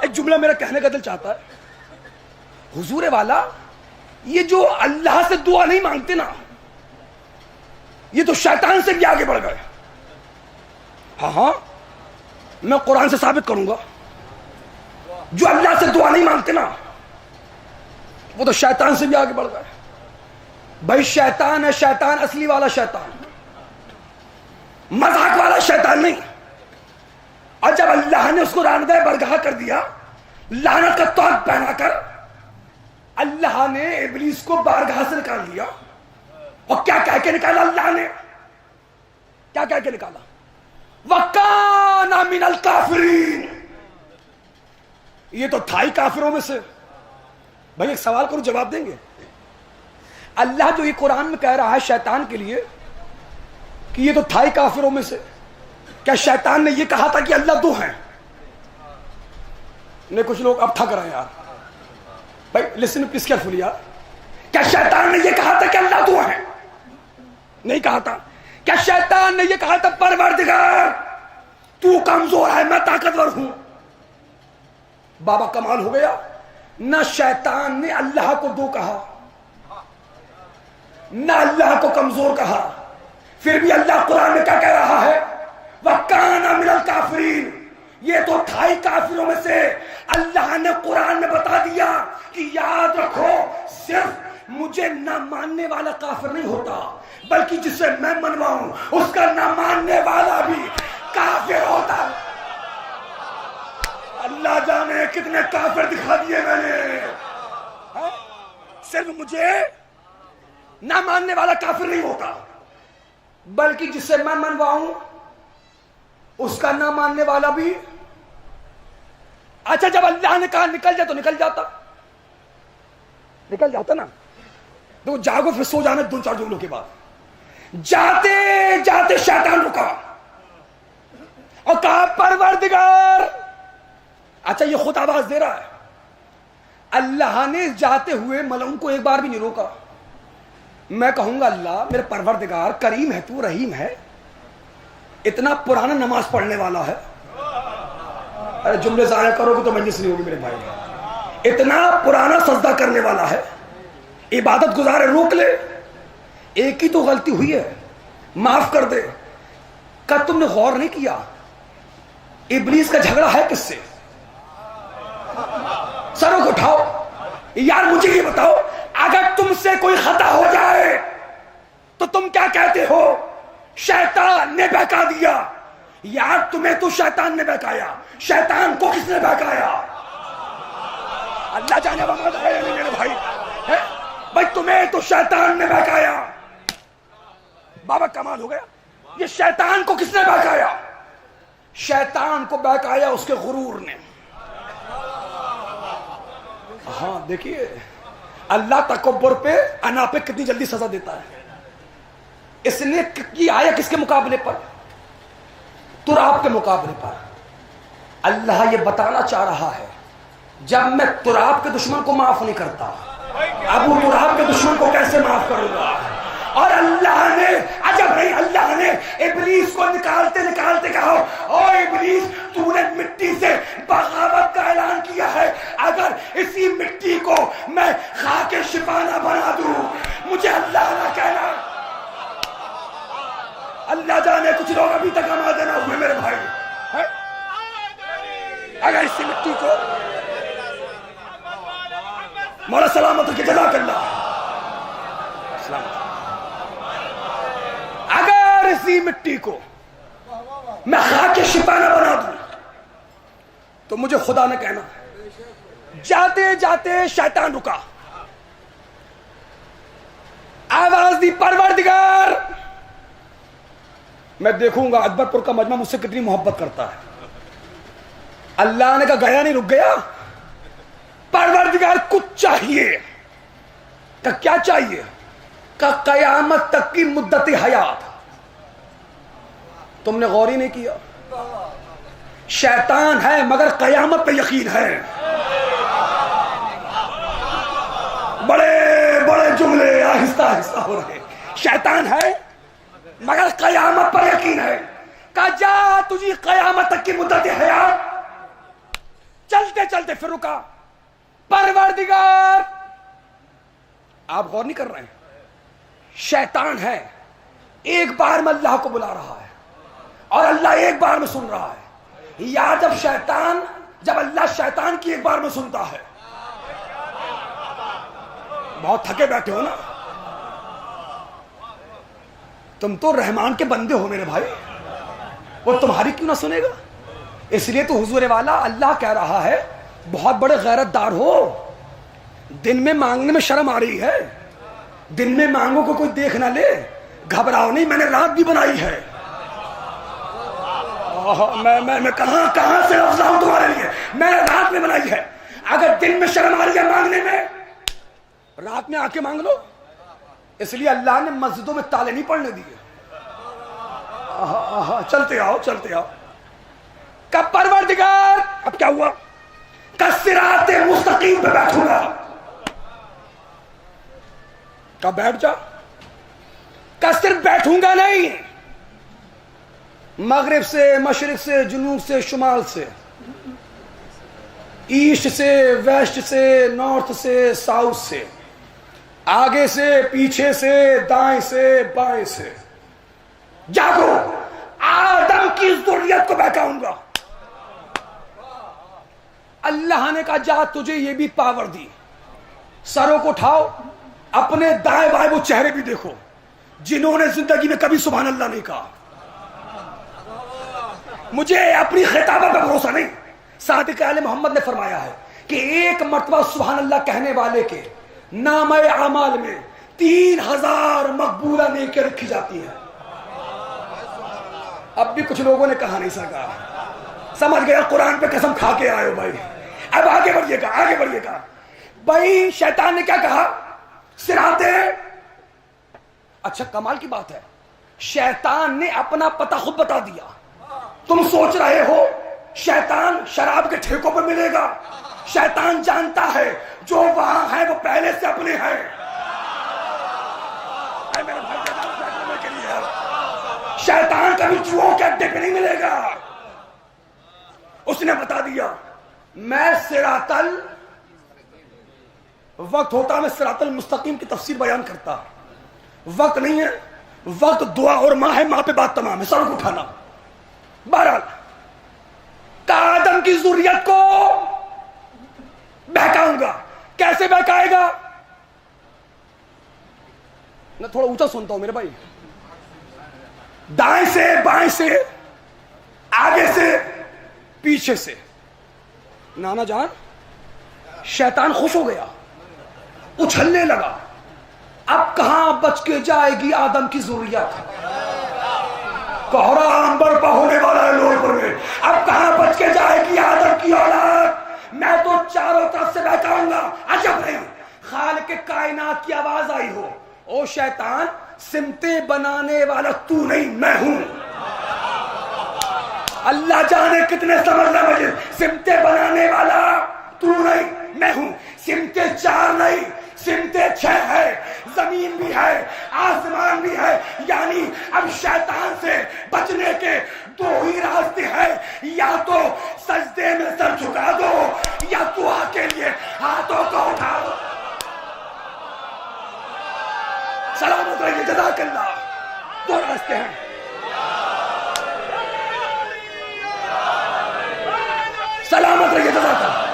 ایک جملہ میرا کہنے کا دل چاہتا ہے، حضور والا یہ جو اللہ سے دعا نہیں مانگتے نا، یہ تو شیطان سے بھی آگے بڑھ گئے. ہاں میں قرآن سے ثابت کروں گا، جو اللہ سے دعا نہیں مانگتے نا وہ تو شیطان سے بھی آگے بڑھ گئے. بھائی شیطان ہے، شیطان اصلی والا شیطان، مذاق والا شیطان نہیں. اور جب اللہ نے اس کو راندہ برگاہ کر دیا، لعنت کا توق پہنا کر اللہ نے ابلیس کو بارگاہ سے نکال دیا. اور کیا کہہ کے نکالا اللہ نے؟ کیا کہہ کے نکالا؟ وَكَانَ مِنَ الْكَافِرِينَ. یہ تو تھا ہی کافروں میں سے. بھائی ایک سوال کرو، جواب دیں گے؟ اللہ جو یہ قرآن میں کہہ رہا ہے شیطان کے لیے کہ یہ تو تھا ہی کافروں میں سے، کیا شیطان نے یہ کہا تھا کہ اللہ 2 ہیں؟ نہیں، کچھ لوگ اب تھک رہے ہیں یار. بھائی لسن پلیز کیئرفلی یار. کیا شیطان نے یہ کہا تھا کہ اللہ 2 ہیں؟ نہیں کہا تھا. کیا شیطان نے یہ کہا تھا پروردگار تو کمزور ہے میں طاقتور ہوں؟ بابا کمال ہو گیا. نہ شیطان نے اللہ کو 2 کہا، نہ اللہ کو کمزور کہا. پھر بھی اللہ قرآن میں کیا کہہ رہا ہے؟ وَكَانَ مِنَ الْكَافِرِينَ. یہ تو تھا ہی کافروں میں سے. اللہ نے قرآن میں بتا دیا کہ یاد رکھو صرف مجھے نہ ماننے والا کافر نہیں ہوتا بلکہ جسے میں منواؤں اس کا نہ ماننے والا بھی کافر ہوتا. اللہ جانے کتنے کافر دکھا دیے میں نے. صرف مجھے نہ ماننے والا کافر نہیں ہوتا بلکہ جسے میں منواؤں اس کا نہ ماننے والا بھی. اچھا جب اللہ نے کہا نکل جا تو نکل جاتا، نکل جاتا نا. تو جاگو پھر سو جانا 2-4 جملوں کے بعد. جاتے جاتے شیطان رکا اور کہا پروردگار. اچھا یہ خود آواز دے رہا ہے. اللہ نے جاتے ہوئے ملائکوں کو ایک بار بھی نہیں روکا. میں کہوں گا اللہ میرے پروردگار کریم ہے، تو رحیم ہے، اتنا پرانا نماز پڑھنے والا ہے. ارے جملے ضائع کرو گے تو مجلس نہیں ہوگی میرے بھائی. اتنا پرانا سجدہ کرنے والا ہے، عبادت گزارے روک لے، ایک ہی تو غلطی ہوئی ہے معاف کر دے. کیا تم نے غور نہیں کیا ابلیس کا جھگڑا ہے کس سے؟ سروں کو اٹھاؤ یار. مجھے یہ بتاؤ اگر تم سے کوئی خطا ہو جائے تو تم کیا کہتے ہو؟ شیطان نے بہکا دیا. یار تمہیں تو شیطان نے بہکایا، شیطان کو کس نے بہکایا؟ اللہ جانے میرے بھائی. بھائی تمہیں تو شیطان نے بہکایا. بابا کمال ہو گیا. یہ شیطان کو کس نے بہکایا؟ شیطان کو بہکایا اس کے غرور نے. ہاں دیکھیے اللہ تکبر پہ، انا پہ کتنی جلدی سزا دیتا ہے. اس نے کی آیا کس کے مقابلے پر؟ تراب کے مقابلے پر. اللہ یہ بتانا چاہ رہا ہے جب میں تراب کے دشمن کو معاف نہیں کرتا، ابو تراب کے دشمن کو کیسے معاف کروں گا؟ اور اللہ نے عجب نہیں، اللہ نے ابلیس کو نکالتے نکالتے کہا او ابلیس تو نے مٹی سے بغاوت کا اعلان کیا ہے، اگر اسی مٹی کو میں خاک شفانہ بنا دوں مجھے اللہ نہ کہنا. اللہ جانے کچھ لوگ ابھی تک آمادہ نہ ہوئے میرے بھائی. اگر اسی مٹی کو مولا سلامت کے جزاک اللہ سلامت، اگر اسی مٹی کو میں خاک شفانہ بنا دوں تو مجھے خدا نے کہنا. جاتے جاتے شیطان رکا، آواز دی پروردگار میں دیکھوں گا اکبر پور کا مجمع مجھ سے کتنی محبت کرتا ہے. اللہ نے کہا گیا نہیں، رک گیا. پروردگار کچھ چاہیے. کہ کیا چاہیے؟ کہ قیامت تک کی مدت حیات. تم نے غور ہی نہیں کیا. شیطان ہے مگر قیامت پہ یقین ہے. بڑے بڑے جملے آہستہ آہستہ ہو رہے. شیطان ہے مگر قیامت پر یقین ہے. کہ جا تجھی قیامت تک کی مدت حیات. چلتے چلتے پھر رکا. پروردگار آپ غور نہیں کر رہے ہیں، شیطان ہے ایک بار میں اللہ کو بلا رہا ہے اور اللہ ایک بار میں سن رہا ہے. یا جب اللہ شیطان کی ایک بار میں سنتا ہے. بہت تھکے بیٹھے ہو نا تم تو رحمان کے بندے ہو میرے بھائی، وہ تمہاری کیوں نہ سنے گا؟ اس لیے تو حضور والا اللہ کہہ رہا ہے بہت بڑے غیرت دار ہو. دن میں مانگنے میں شرم آ رہی ہے، دن میں مانگو کو کوئی دیکھ نہ لے، گھبراؤ نہیں، میں نے رات بھی بنائی ہے. میں کہاں سے لفظ ہوں تمہارے لیے، میں نے رات میں بنائی ہے. اگر دن میں شرم آ رہی ہے مانگنے میں، رات میں آ کے مانگ لو. اس لیے اللہ نے مسجدوں میں تالے نہیں پڑنے دیے. چلتے آؤ چلتے آؤ. کب پروردگار اب کیا ہوا؟ صراط مستقیم پہ بیٹھوں گا. کب بیٹھ جا؟ کہ صرف بیٹھوں گا نہیں، مغرب سے، مشرق سے، جنوب سے، شمال سے، ایسٹ سے، ویسٹ سے، نارتھ سے، ساؤتھ سے، آگے سے، پیچھے سے، دائیں سے، بائیں سے. جاگو، آدم کی ذریت کو بہکاؤں گا. اللہ نے کہا جا تجھے یہ بھی پاور دی. سروں کو اٹھاؤ، اپنے دائیں بائیں وہ چہرے بھی دیکھو جنہوں نے زندگی میں کبھی سبحان اللہ نہیں کہا. مجھے اپنی خطابت پر بھروسہ نہیں. صادق آل محمد نے فرمایا ہے کہ ایک مرتبہ سبحان اللہ کہنے والے کے نامہ اعمال میں 3000 مقبولہ نیکیاں رکھی جاتی ہیں. اب بھی کچھ لوگوں نے کہا نہیں سکا. سمجھ گیا قرآن پہ قسم کھا کے آئے ہو بھائی. اب آگے بڑھیے گا آگے بڑھیے گا. بھائی شیطان نے کیا کہا؟ صراط. اچھا کمال کی بات ہے شیطان نے اپنا پتہ خود بتا دیا. تم سوچ رہے ہو شیطان شراب کے ٹھیکوں پر ملے گا؟ شیطان جانتا ہے جو وہاں ہے وہ پہلے سے اپنے ہیں. شیطان کبھی چوہوں کے اڈے پہ نہیں ملے گا. اس نے بتا دیا میں صراط وقت ہوتا میں صراط المستقیم کی تفسیر بیان کرتا. وقت نہیں ہے، وقت دعا اور ماں ہے، ماں پہ بات تمام ہے. سر کو اٹھانا. بہرحال آدم کی ذریت کو بہکاؤں گا. کیسے بہکائے گا؟ میں تھوڑا اونچا سنتا ہوں میرے بھائی. دائیں سے، بائیں سے، آگے سے، پیچھے سے. نانا جان شیطان خوش ہو گیا، اچھلنے لگا. اب کہاں بچ کے جائے گی آدم کی ذریت؟ کوہرا انبر پہ ہونے والا ہے لوہے پر میں. کے جائے گی آدم کی اولاد، میں تو چاروں طرف سے بہکاؤں گا. عجب نہیں خالق کائنات کی آواز آئی ہو، او شیطان سمتیں بنانے والا تو نہیں میں ہوں. اللہ جانے کتنے سمجھنا مجھے، سمتیں بنانے والا تو نہیں میں ہوں. سمتیں 4 نہیں، سمتیں 6 ہے، زمین بھی ہے آسمان بھی ہے. یعنی اب شیطان سے بچنے کے 2 ہی راستے ہیں، یا تو سجدے میں سر جھکا دو یا دعا کے لیے ہاتھوں کو اٹھا دو. سلامت رہیے، جزاک اللہ. 2 راستے ہیں. سلامت رہیے، جزاک اللہ.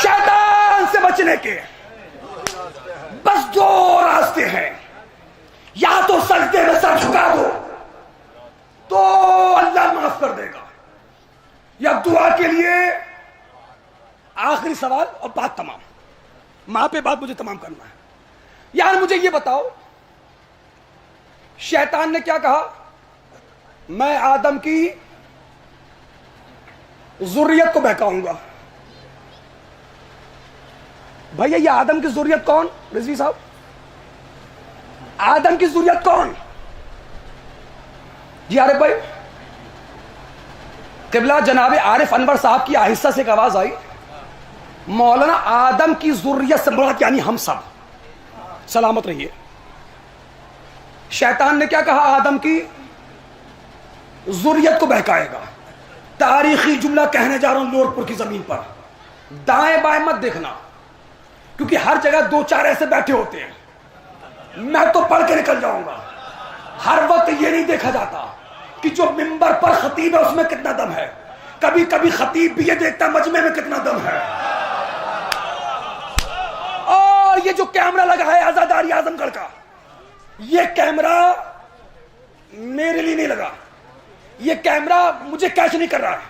شیطان سے بچنے کے بس 2 راستے ہیں، یا تو سجدے میں سر جھکا دو تو اللہ معاف کر دے گا، یا دعا کے لیے. آخری سوال اور بات تمام، ماں پہ بات مجھے تمام کرنا ہے. یار مجھے یہ بتاؤ، شیطان نے کیا کہا؟ میں آدم کی ذریت کو بہکاؤں گا. بھیا یہ آدم کی ذریت کون؟ رضوی صاحب آدم کی ذریت کون؟ جی عارف بھائی. قبلہ جناب عارف انور صاحب کی آہستہ سے ایک آواز آئی، مولانا آدم کی ذریت سے مراد یعنی ہم سب. سلامت رہیے. شیطان نے کیا کہا؟ آدم کی ذریت کو بہکائے گا. تاریخی جملہ کہنے جا رہا ہوں نور پور کی زمین پر. دائیں بائیں مت دیکھنا، کیونکہ ہر جگہ 2-4 ایسے بیٹھے ہوتے ہیں، میں تو پڑھ کے نکل جاؤں گا. ہر وقت یہ نہیں دیکھا جاتا کہ جو منبر پر خطیب ہے اس میں کتنا دم ہے. کبھی کبھی خطیب بھی یہ دیکھتا ہے مجمع میں کتنا دم ہے. اور یہ جو کیمرہ لگا ہے آزاداری اعظم گڑھ کا، یہ کیمرہ میرے لیے نہیں لگا، یہ کیمرہ مجھے کیچ نہیں کر رہا ہے.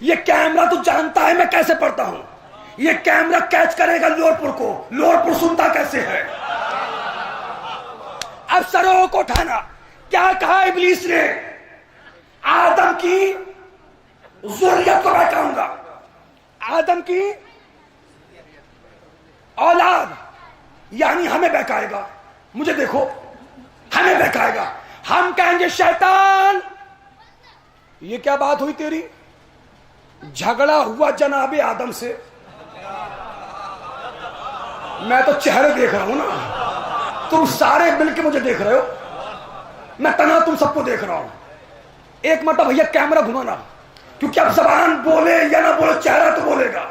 یہ کیمرہ تو جانتا ہے میں کیسے پڑھتا ہوں. یہ کیمرہ کیچ کرے گا لور پور کو. لور پور سنتا کیسے ہے؟ اب سروں کو اٹھانا. کیا کہا ابلیس نے؟ آدم کی ذریت کو بہکاؤں گا. آدم کی اولاد یعنی ہمیں بہکائے گا. مجھے دیکھو، ہمیں بہکائے گا. ہم کہیں گے شیطان یہ کیا بات ہوئی تیری؟ جھگڑا ہوا جناب آدم سے. میں تو چہرے دیکھ رہا ہوں نا، تم سارے مل کے مجھے دیکھ رہے ہو، میں تنہا تم سب کو دیکھ رہا ہوں. ایک مرتبہ بھیا کیمرہ گھمانا، کیونکہ اب زبان بولے یا نہ بولے چہرہ تو بولے گا.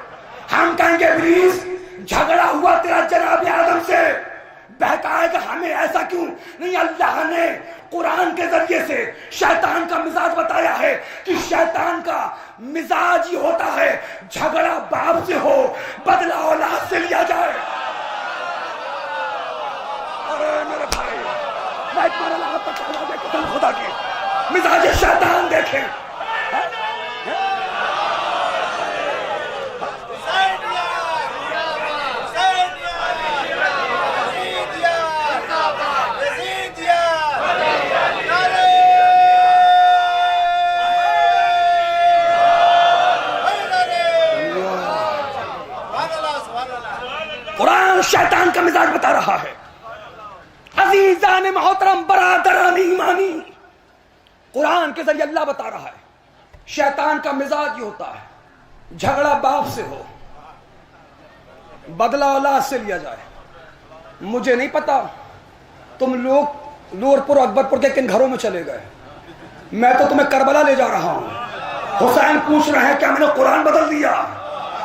ہم کہیں گے ابلیس جھگڑا ہوا تیرا جناب آدم سے، بہکائے گا ہمیں. ایسا کیوں نہیں؟ اللہ نے قرآن کے ذریعے سے شیطان کا مزاج بتایا ہے کہ شیطان کا مزاج ہی ہوتا ہے جھگڑا باپ سے ہو بدلہ اولاد سے لیا جائے. ارے میرے بھائی، خدا کی مزاج شیطان دیکھیں. قرآن شیطان کا مزاج بتا رہا ہے. عزیزان محترم، برادران ایمانی، قرآن کے ذریعے اللہ بتا رہا ہے شیطان کا مزاج یہ ہوتا ہے جھگڑا باپ سے ہو بدلہ اولاد سے لیا جائے. مجھے نہیں پتا تم لوگ نور پور اکبر پور کے کن گھروں میں چلے گئے، میں تو تمہیں کربلا لے جا رہا ہوں. حسین پوچھ رہے ہیں کیا میں نے قرآن بدل دیا؟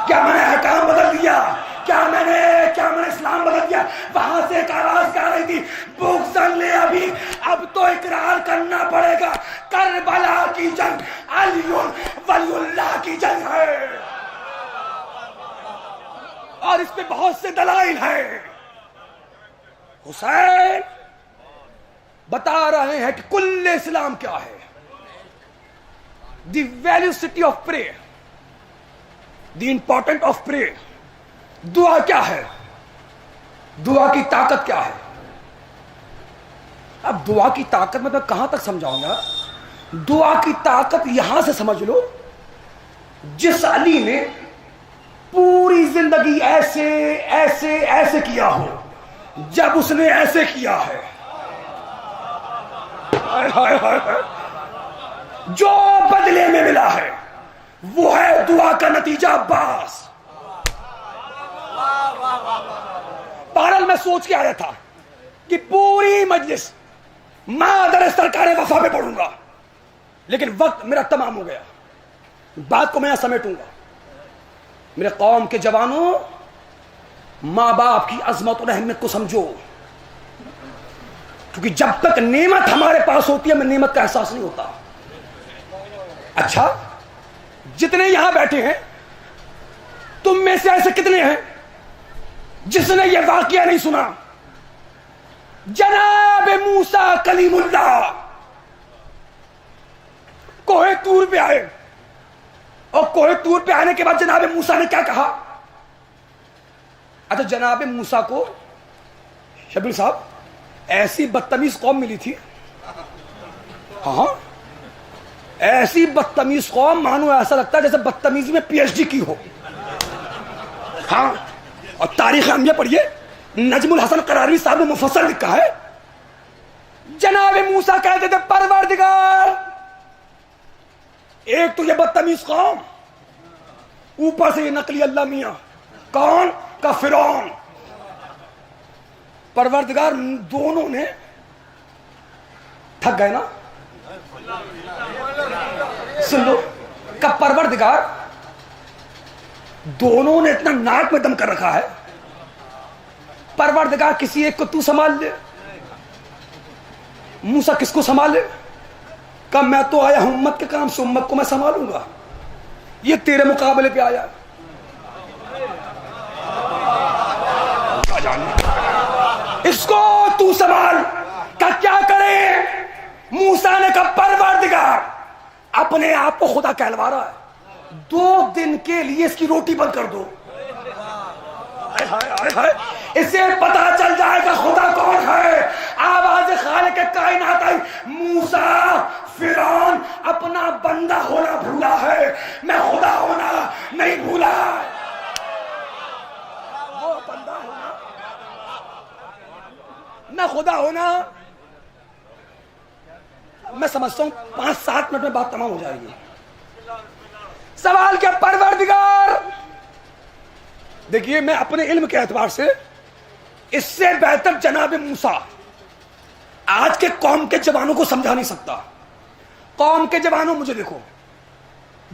کیا میں نے احکام بدل دیا؟ کیا میں نے اسلام بدل دیا؟ وہاں سے ایک آواز کہہ رہی تھی بغضن لے ابھی، اب تو اقرار کرنا پڑے گا کربلا کی جنگ علی ولی اللہ کی جنگ ہے. اور اس پہ بہت سے دلائل ہیں. حسین بتا رہے ہیں کہ کل اسلام کیا ہے. The velocity of prayer, the important of prayer. دعا کیا ہے؟ دعا کی طاقت کیا ہے؟ اب دعا کی طاقت میں کہاں تک سمجھاؤں گا؟ دعا کی طاقت یہاں سے سمجھ لو، جس علی نے پوری زندگی ایسے ایسے ایسے کیا ہو، جب اس نے ایسے کیا ہے، جو بدلے میں ملا ہے وہ ہے دعا کا نتیجہ عباس۔ بہرحال میں سوچ کے آیا تھا کہ پوری مجلس مادر سرکار وفا پہ پڑھوں گا، لیکن وقت میرا تمام ہو گیا، بات کو میں سمیٹوں گا۔ میرے قوم کے جوانوں، ماں باپ کی عظمت اور اہمیت کو سمجھو، کیونکہ جب تک نعمت ہمارے پاس ہوتی ہے ہمیں نعمت کا احساس نہیں ہوتا۔ اچھا، جتنے یہاں بیٹھے ہیں تم میں سے ایسے کتنے ہیں جس نے یہ واقعہ نہیں سنا؟ جناب موسیٰ کلیم اللہ کوہ طور پہ آئے، اور کوہ طور پہ آنے کے بعد جناب موسیٰ نے کیا کہا؟ اچھا، جناب موسیٰ کو شبیر صاحب ایسی بدتمیز قوم ملی تھی، ہاں ایسی بدتمیز قوم، مانو ایسا لگتا ہے جیسے بدتمیزی میں پی ایچ ڈی کی ہو۔ ہاں، اور تاریخ انبیاء پڑھیے، نجم الحسن قراری صاحب نے مفصل لکھا ہے، جناب موسیٰ کہتے تھے پروردگار، ایک تو یہ بدتمیز قوم، اوپر سے یہ نقلی اللہ میاں، کون کا فرعون، پروردگار دونوں نے تھک گئے نا، سن لو، کا پروردگار دونوں نے اتنا ناک میں دم کر رکھا ہے، پروردگار کسی ایک کو تو سنبھال لے، موسیٰ کس کو سنبھالے؟ کہ میں تو آیا ہوں امت کے کام سے، امت کو میں سنبھالوں گا، یہ تیرے مقابلے پہ آیا، اس کو تو سنبھال۔ کہ کیا کرے؟ موسیٰ نے کہا پروردگار، اپنے آپ کو خدا کہلوا رہا ہے، 2 دن کے لیے اس کی روٹی بند کر دو، اسے پتا چل جائے گا خدا کون ہے۔ آواز خالق کائنات آئی، موسیٰ فرعون اپنا بندہ ہونا بھولا ہے، میں خدا ہونا نہیں بھولا۔ وہ بندہ ہونا، میں خدا ہونا، میں سمجھتا ہوں 5-7 منٹ میں بات تمام ہو جائے گی۔ سوال کیا؟ پروردگار، دیکھیے میں اپنے علم کے اعتبار سے اس سے بہتر جناب موسیٰ آج کے قوم کے جوانوں کو سمجھا نہیں سکتا۔ قوم کے جوانوں مجھے دیکھو،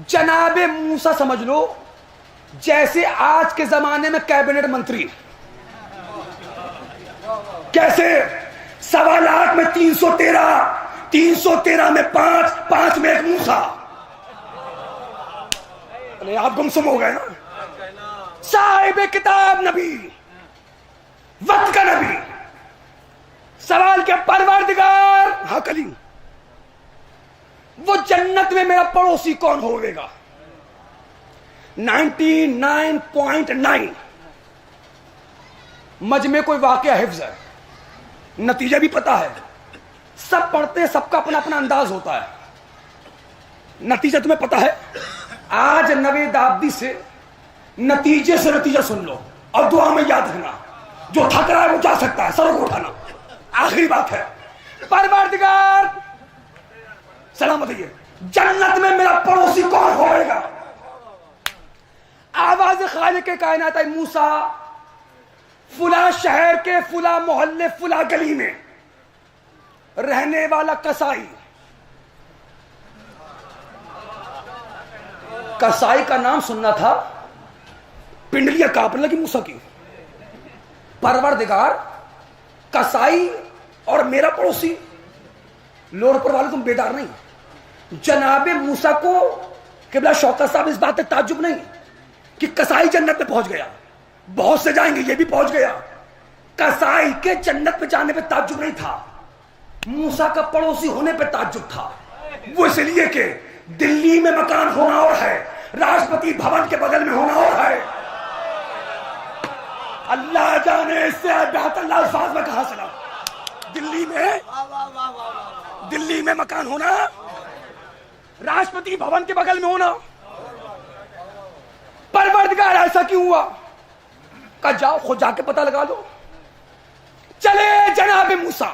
جناب موسیٰ سمجھ لو جیسے آج کے زمانے میں کیبنٹ منتری، کیسے 1.25 لاکھ میں 313 میں 5 میں ایک موسیٰ، آپ گمسم ہو گئے نا، صاحب کتاب نبی، وقت کا نبی۔ سوال کیا؟ پروردگار، ہاں کلیم، وہ جنت میں میرا پڑوسی کون ہوئے گا؟ 99.9 مجمع کوئی واقعہ حفظ ہے، نتیجہ بھی پتا ہے، سب پڑھتے ہیں، سب کا اپنا اپنا انداز ہوتا ہے، نتیجہ تمہیں پتا ہے۔ آج نوید آبدی سے نتیجے سے نتیجہ سن لو، اور دعا میں یاد رکھنا، جو تھک رہا ہے وہ جا سکتا ہے، سروں کو اٹھانا۔ آخری بات ہے، پروردگار سلامت ہے، جنت میں میرا پڑوسی کون ہوئے گا؟ آواز خالق کائنات آئی، موسیٰ فلاں شہر کے فلاں محلے فلاں گلی میں رہنے والا کسائی، کسائی کا نام سننا تھا، پنڈلیاں کانپنے لگی موسیٰ کی۔ پروردگار، کسائی اور میرا پڑوسی، لوڑ پر والے تم بیدار نہیں؟ جناب موسیٰ کو قبلہ شوکت صاحب اس بات پہ تعجب نہیں کہ کسائی جنت پہ پہنچ گیا، بہت سے جائیں گے، یہ بھی پہنچ گیا۔ کسائی کے جنت پہ جانے پہ تعجب نہیں تھا، موسیٰ کا پڑوسی ہونے پہ تعجب تھا۔ وہ اس لیے کہ دلی میں مکان ہونا اور ہے، راشٹرپتی بھون کے بغل میں ہونا اور ہے۔ اللہ جانے اس سے اللہ الفاظ میں کہاں سے لاؤں؟ دلی میں مکان ہونا، راشٹرپتی بھون کے بغل میں ہونا، پروردگار ایسا کیوں ہوا؟ کہ جاؤ خود جا کے پتہ لگا لو۔ چلے جناب موسیٰ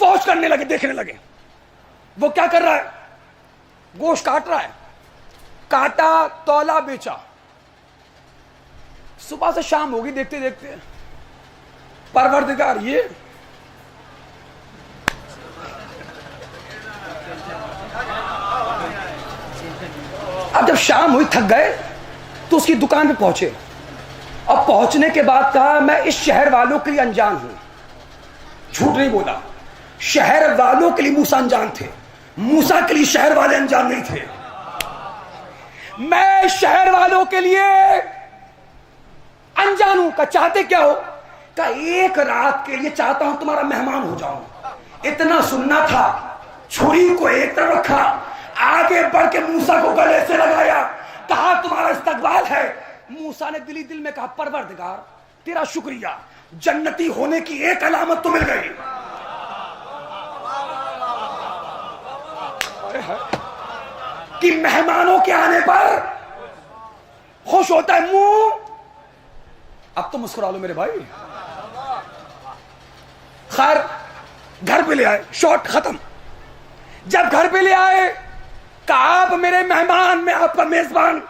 واچ کرنے لگے، دیکھنے لگے وہ کیا کر رہا ہے، گوشت کاٹ رہا ہے، کاٹا تولا بیچا، صبح سے شام ہوگی دیکھتے دیکھتے، پروردگار یہ اب جب شام ہوئی تھک گئے تو اس کی دکان پہ پہنچے، اور پہنچنے کے بعد کہا میں اس شہر والوں کے لیے انجان ہوں۔ جھوٹ نہیں بولا، شہر والوں کے لیے موسیٰ انجان تھے، موسیٰ کے لیے شہر والے انجان نہیں تھے۔ میں شہر والوں کے لیے انجان ہوں۔ کہ چاہتے کیا ہو؟ کہ ایک رات کے لیے چاہتا ہوں تمہارا مہمان ہو جاؤں۔ اتنا سننا تھا، چھری کو ایک طرف رکھا، آگے بڑھ کے موسیٰ کو گلے سے لگایا، کہا تمہارا استقبال ہے۔ موسیٰ نے دلی دل میں کہا پروردگار تیرا شکریہ، جنتی ہونے کی ایک علامت تو مل گئی۔ کہ مہمانوں کے آنے پر خوش ہوتا ہے منہ۔ اب تو مسکرا لو میرے بھائی۔ خیر گھر پہ لے آئے، شارٹ ختم۔ جب گھر پہ لے آئے کہا آپ میرے مہمان، میں آپ کا میزبان،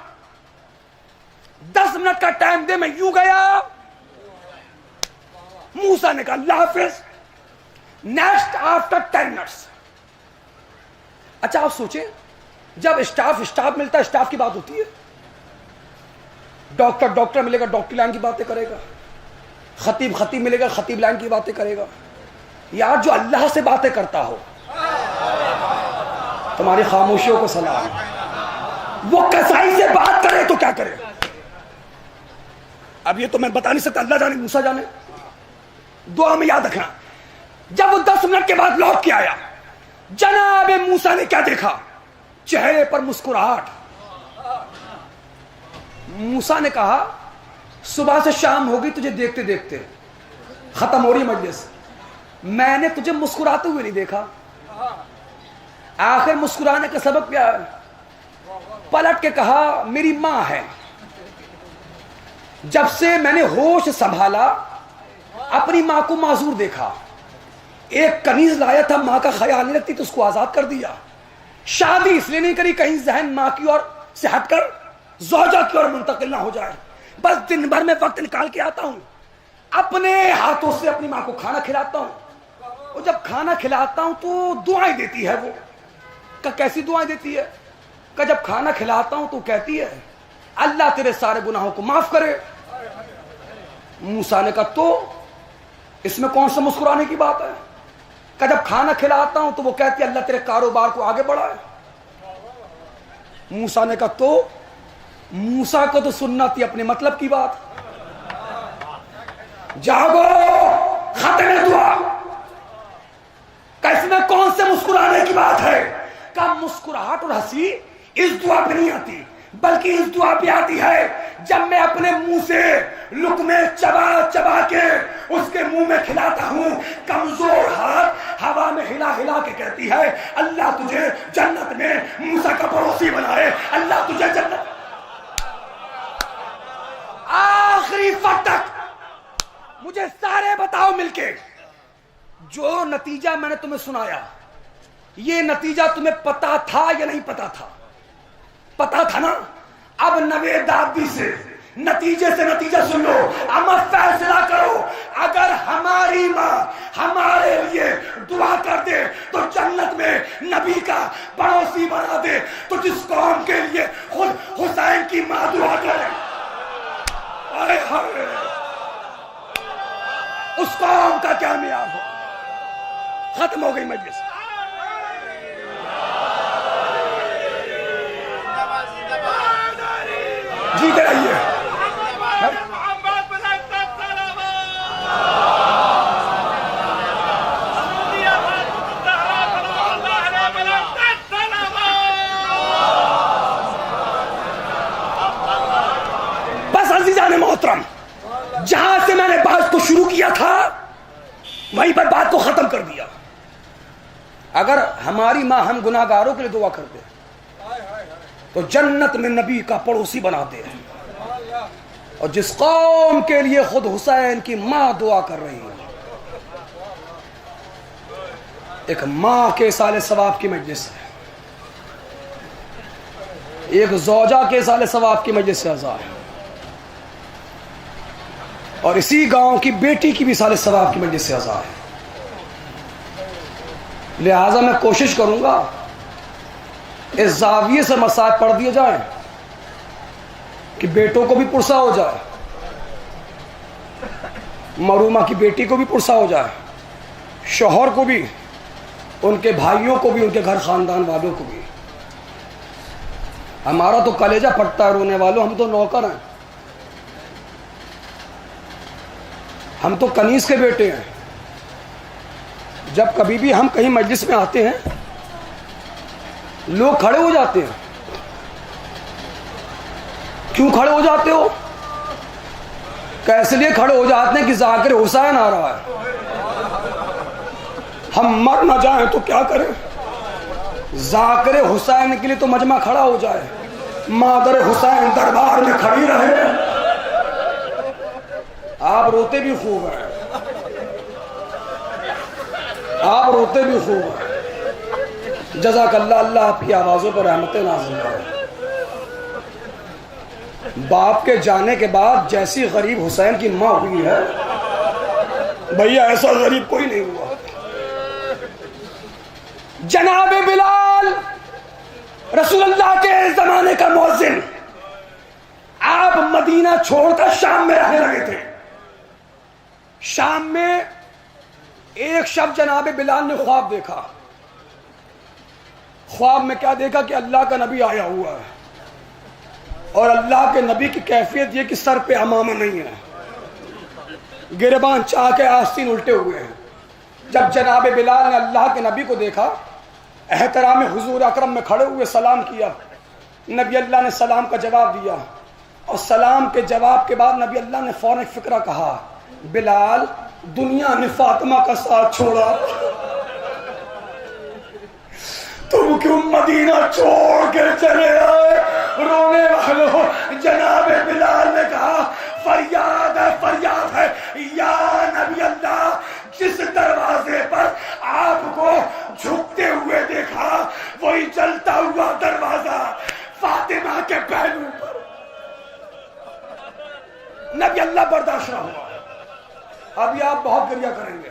10 منٹ کا ٹائم دے، میں یوں گیا۔ موسیٰ نے کہا اللہ حافظ، نیکسٹ آفٹر 10 منٹس۔ اچھا آپ سوچیں، جب اسٹاف ملتا ہے، اسٹاف کی بات ہوتی ہے، ڈاکٹر ملے گا، ڈاکٹر لائن کی باتیں کرے گا، خطیب ملے گا، خطیب لائن کی باتیں کرے گا۔ یار جو اللہ سے باتیں کرتا ہو، تمہاری خاموشیوں کو سلام، وہ کسائی سے بات کرے تو کیا کرے؟ اب یہ تو میں بتا نہیں سکتا، اللہ جانے موسیٰ جانے۔ دعا میں یاد رکھنا، جب وہ 10 منٹ کے بعد لوٹ کے آیا، جناب موسیٰ نے کیا دیکھا؟ چہرے پر مسکراہٹ۔ موسیٰ نے کہا صبح سے شام ہوگی تجھے دیکھتے دیکھتے، ختم ہو رہی مجلس، میں نے تجھے مسکراتے ہوئے نہیں دیکھا۔ آخر مسکرانے کا سبب کیا ہے؟ پلٹ کے کہا میری ماں ہے، جب سے میں نے ہوش سنبھالا اپنی ماں کو معذور دیکھا، ایک کنیز لایا تھا، ماں کا خیال نہیں رکھتی تو اس کو آزاد کر دیا۔ شادی اس لیے نہیں کری کہیں ذہن ماں کی اور سے ہٹ کر زوجہ کی اور منتقل نہ ہو جائے، بس دن بھر میں وقت نکال کے آتا ہوں، اپنے ہاتھوں سے اپنی ماں کو کھانا کھلاتا ہوں، اور جب کھانا کھلاتا ہوں تو دعائیں دیتی ہے وہ۔ کہ کیسی دعائیں دیتی ہے؟ کہ جب کھانا کھلاتا ہوں تو کہتی ہے اللہ تیرے سارے گناہوں کو معاف کرے۔ موسیٰ نے کہا تو اس میں کون سا مسکرانے کی بات ہے؟ کہ جب کھانا کھلاتا ہوں تو وہ کہتی ہے اللہ تیرے کاروبار کو آگے بڑھائے۔ موسیٰ نے کہا تو موسیٰ کو تو سننا تھی اپنے مطلب کی بات۔ جاگو، ختم دعا۔ کہ اس میں کون سے مسکرانے کی بات ہے؟ کہ مسکراہٹ اور ہنسی اس دعا پہ نہیں آتی، بلکہ اس دعا پہ آتی ہے جب میں اپنے منہ سے لقمے چبا چبا کے اس کے منہ میں کھلاتا ہوں، کمزور ہاتھ ہوا میں ہلا ہلا کے کہتی ہے اللہ تجھے جنت میں موسیٰ کا پڑوسی بنائے، اللہ تجھے جنت۔ آخری وقت تک مجھے سارے بتاؤ مل کے، جو نتیجہ میں نے تمہیں سنایا، یہ نتیجہ تمہیں پتا تھا یا نہیں پتا تھا؟ پتا تھا نا؟ اب نوید آبدی سے نتیجے سے نتیجہ سن لو، اب فیصلہ کرو۔ اگر ہماری ماں ہمارے لیے دعا کر دے تو جنت میں نبی کا پڑوسی بنا دے، تو جس قوم کے لیے خود حسین کی ماں دعا کرے، اے ہائے، اس قوم کا کیا معیار ہو؟ ختم ہو گئی مجلس۔ جیتے رہیے۔ بس عزیزان محترم، جہاں سے میں نے بات کو شروع کیا تھا وہیں پر بات کو ختم کر دیا. اگر ہماری ماں ہم گناہگاروں کے لیے دعا کرتے تو جنت میں نبی کا پڑوسی بناتے ہیں. اور جس قوم کے لیے خود حسین کی ماں دعا کر رہی ہے، ایک ماں کے سال ثواب کی مجلس ہے، ایک زوجہ کے سال ثواب کی مجلس سے آزاد ہے، اور اسی گاؤں کی بیٹی کی بھی سال ثواب کی مجلس سے آزاد ہے. لہذا میں کوشش کروں گا اس زاویے سے مسائل پڑھ دیے جائیں کہ بیٹوں کو بھی پرسہ ہو جائے، مرحومہ کی بیٹی کو بھی پرسہ ہو جائے، شوہر کو بھی، ان کے بھائیوں کو بھی، ان کے گھر خاندان والوں کو بھی. ہمارا تو کلیجہ پھٹتا ہے رونے والوں، ہم تو نوکر ہیں، ہم تو کنیز کے بیٹے ہیں. جب کبھی بھی ہم کہیں مجلس میں آتے ہیں لوگ کھڑے ہو جاتے ہیں. کیوں کھڑے ہو جاتے ہو؟ کیسے لیے کھڑے ہو جاتے ہیں کہ ذاکر حسین آ رہا ہے، ہم مر نہ جائیں تو کیا کریں. ذاکر حسین کے لیے تو مجمع کھڑا ہو جائے، مادر حسین دربار میں کھڑی رہے. آپ روتے بھی خوب ہیں، آپ روتے بھی خوب ہیں. جزاک اللہ، اللہ آپ کی آوازوں پر رحمتیں نازل کرے. باپ کے جانے کے بعد جیسی غریب حسین کی ماں ہوئی ہے بھیا، ایسا غریب کوئی نہیں ہوا. جناب بلال رسول اللہ کے زمانے کا مؤذن، آپ مدینہ چھوڑ کر شام میں رہنے لگے تھے. شام میں ایک شب جناب بلال نے خواب دیکھا. خواب میں کیا دیکھا کہ اللہ کا نبی آیا ہوا ہے، اور اللہ کے نبی کی کیفیت یہ کہ سر پہ عمامہ نہیں ہے، گریبان چاہ کے آستین الٹے ہوئے ہیں. جب جناب بلال نے اللہ کے نبی کو دیکھا، احترام حضور اکرم میں کھڑے ہوئے سلام کیا. نبی اللہ نے سلام کا جواب دیا، اور سلام کے جواب کے بعد نبی اللہ نے فوراً فکرہ کہا، بلال دنیا نے فاطمہ کا ساتھ چھوڑا، تم کیوں مدینہ چھوڑ کے چلے آئے؟ رونے والوں، جناب بلال نے کہا، فریاد ہے یا نبی اللہ، جس دروازے پر آپ کو جھکتے ہوئے دیکھا وہی جلتا ہوا دروازہ فاطمہ کے پہلو پر. نبی اللہ برداشت نہ ہوا. ابھی آپ بہت گریہ کریں گے.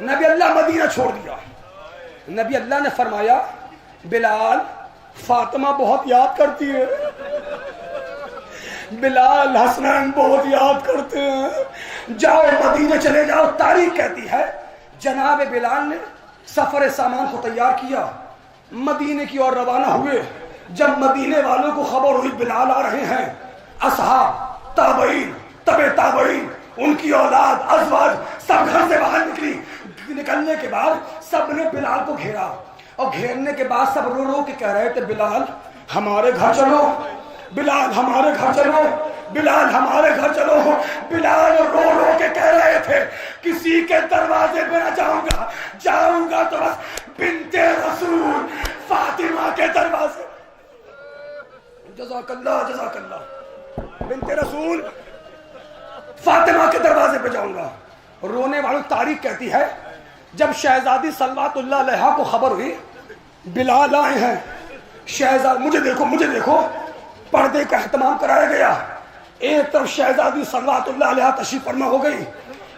نبی اللہ مدینہ چھوڑ دیا. نبی اللہ نے فرمایا، بلال فاطمہ بہت یاد کرتی ہے، بلال حسنین بہت یاد کرتے ہیں، جاؤ مدینہ چلے جاؤ. تاریخ کہتی ہے جناب بلال نے سفر سامان کو تیار کیا، مدینے کی اور روانہ ہوئے. جب مدینے والوں کو خبر ہوئی بلال آ رہے ہیں، اصحاب، تابعین، تبع تابعین، ان کی اولاد، ازواج سب گھر سے باہر نکلی. نکلنے کے بعد سب نے بلال کو گھیرا، اور گھیرنے کے بعد سب رو رو کے کہہ رہے تھے، بلال ہمارے گھر چلو، بلال ہمارے گھر چلو، بلال ہمارے گھر چلو. بلال رو رو کے کہہ رہے تھے، کسی کے دروازے پہ نہ جاؤں گا، جاؤں گا تو بس بنت رسول فاطمہ کے دروازے. جزاک اللہ، جزاک اللہ. بنت رسول فاطمہ کے دروازے پہ جاؤں گا. رونے والوں، تاریخ کہتی ہے جب شہزادی صلوات اللہ علیہا کو خبر ہوئی بلال آئے ہیں، شہزاد مجھے دیکھو مجھے دیکھو، پردے کا اہتمام کرایا گیا. ایک طرف شہزادی صلوات اللہ علیہا تشریف فرما ہو گئی،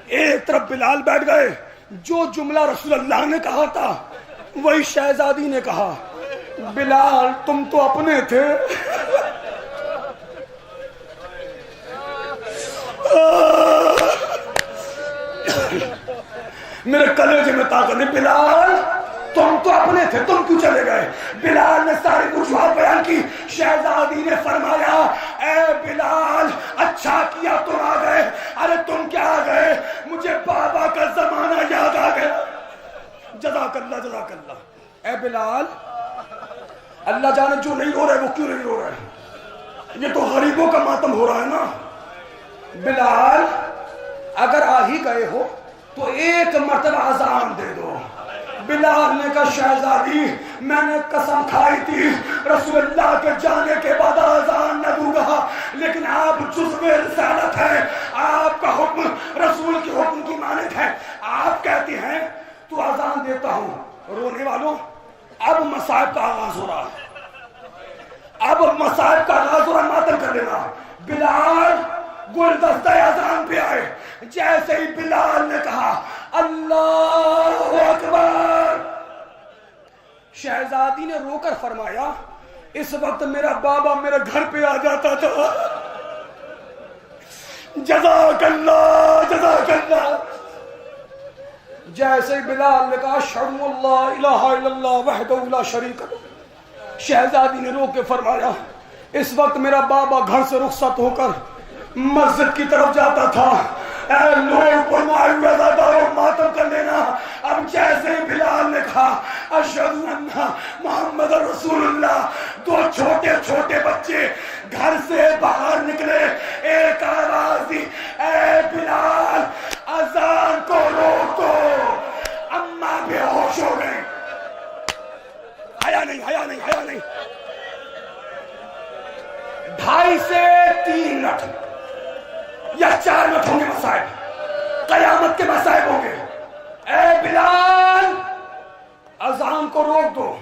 ایک طرف بلال بیٹھ گئے. جو جملہ رسول اللہ نے کہا تھا وہی شہزادی نے کہا، بلال تم تو اپنے تھے. میرے کلیجے میں طاقت نہیں، بلال تم تو اپنے تھے، تم کیوں چلے گئے؟ بلال نے ساری وجوہات بیان کی. شہزادی نے فرمایا، اے بلال اچھا کیا تم آ گئے. ارے تم کیا آ گئے، مجھے بابا کا زمانہ یاد آ گیا. جزاک اللہ، جزاک اللہ. اے بلال، اللہ جانے جو نہیں رو رہے وہ کیوں نہیں رو رہے. یہ تو غریبوں کا ماتم ہو رہا ہے نا. بلال اگر آ ہی گئے ہو تو ایک مرتبہ اذان دے دو. بلال نے کہا شہزادی میں نے قسم کھائی تھی رسول اللہ کے جانے کے بعد اذان نہ دوں گا، لیکن آپ جزو رسالت ہے، آپ کا حکم رسول کے حکم کی مانند ہے، آپ کہتے ہیں تو اذان دیتا ہوں. رونے والوں اب مصائب کا آغاز ہو رہا ہے، اب مصائب کا آغاز ہو رہا ہے، ماتم کر لینا. بلال گلدستہ اذان پہ آئے، جیسے ہی بلال نے کہا اللہ اکبر، شہزادی نے رو کر فرمایا اس وقت میرا بابا میرے گھر پہ آ جاتا تھا. جزاک اللہ جزاک اللہ. جیسے بلال نے کہا اشہد ان لا الہ الا اللہ وحدہ لا شریک لہ، شہزادی نے رو کے فرمایا اس وقت میرا بابا گھر سے رخصت ہو کر مسجد کی طرف جاتا تھا. اے لوگ فرمائے ہوئے زیادہ ماتم کر لینا. اب جیسے ہی بلال نے کہا اشہد ان محمد رسول اللہ، دو چھوٹے چھوٹے بچے گھر سے باہر نکلے، ایک آواز دی اے بلال اذان کو روک دو. اماں بے ہوش ہو گئی. حیا نہیں حیا نہیں حیا نہیں. 2.5 سے 3 منٹ یا 4 منٹ ہوں گے، مصائب قیامت کے مصائب ہوں گے. اے بلال اذان کو روک دو.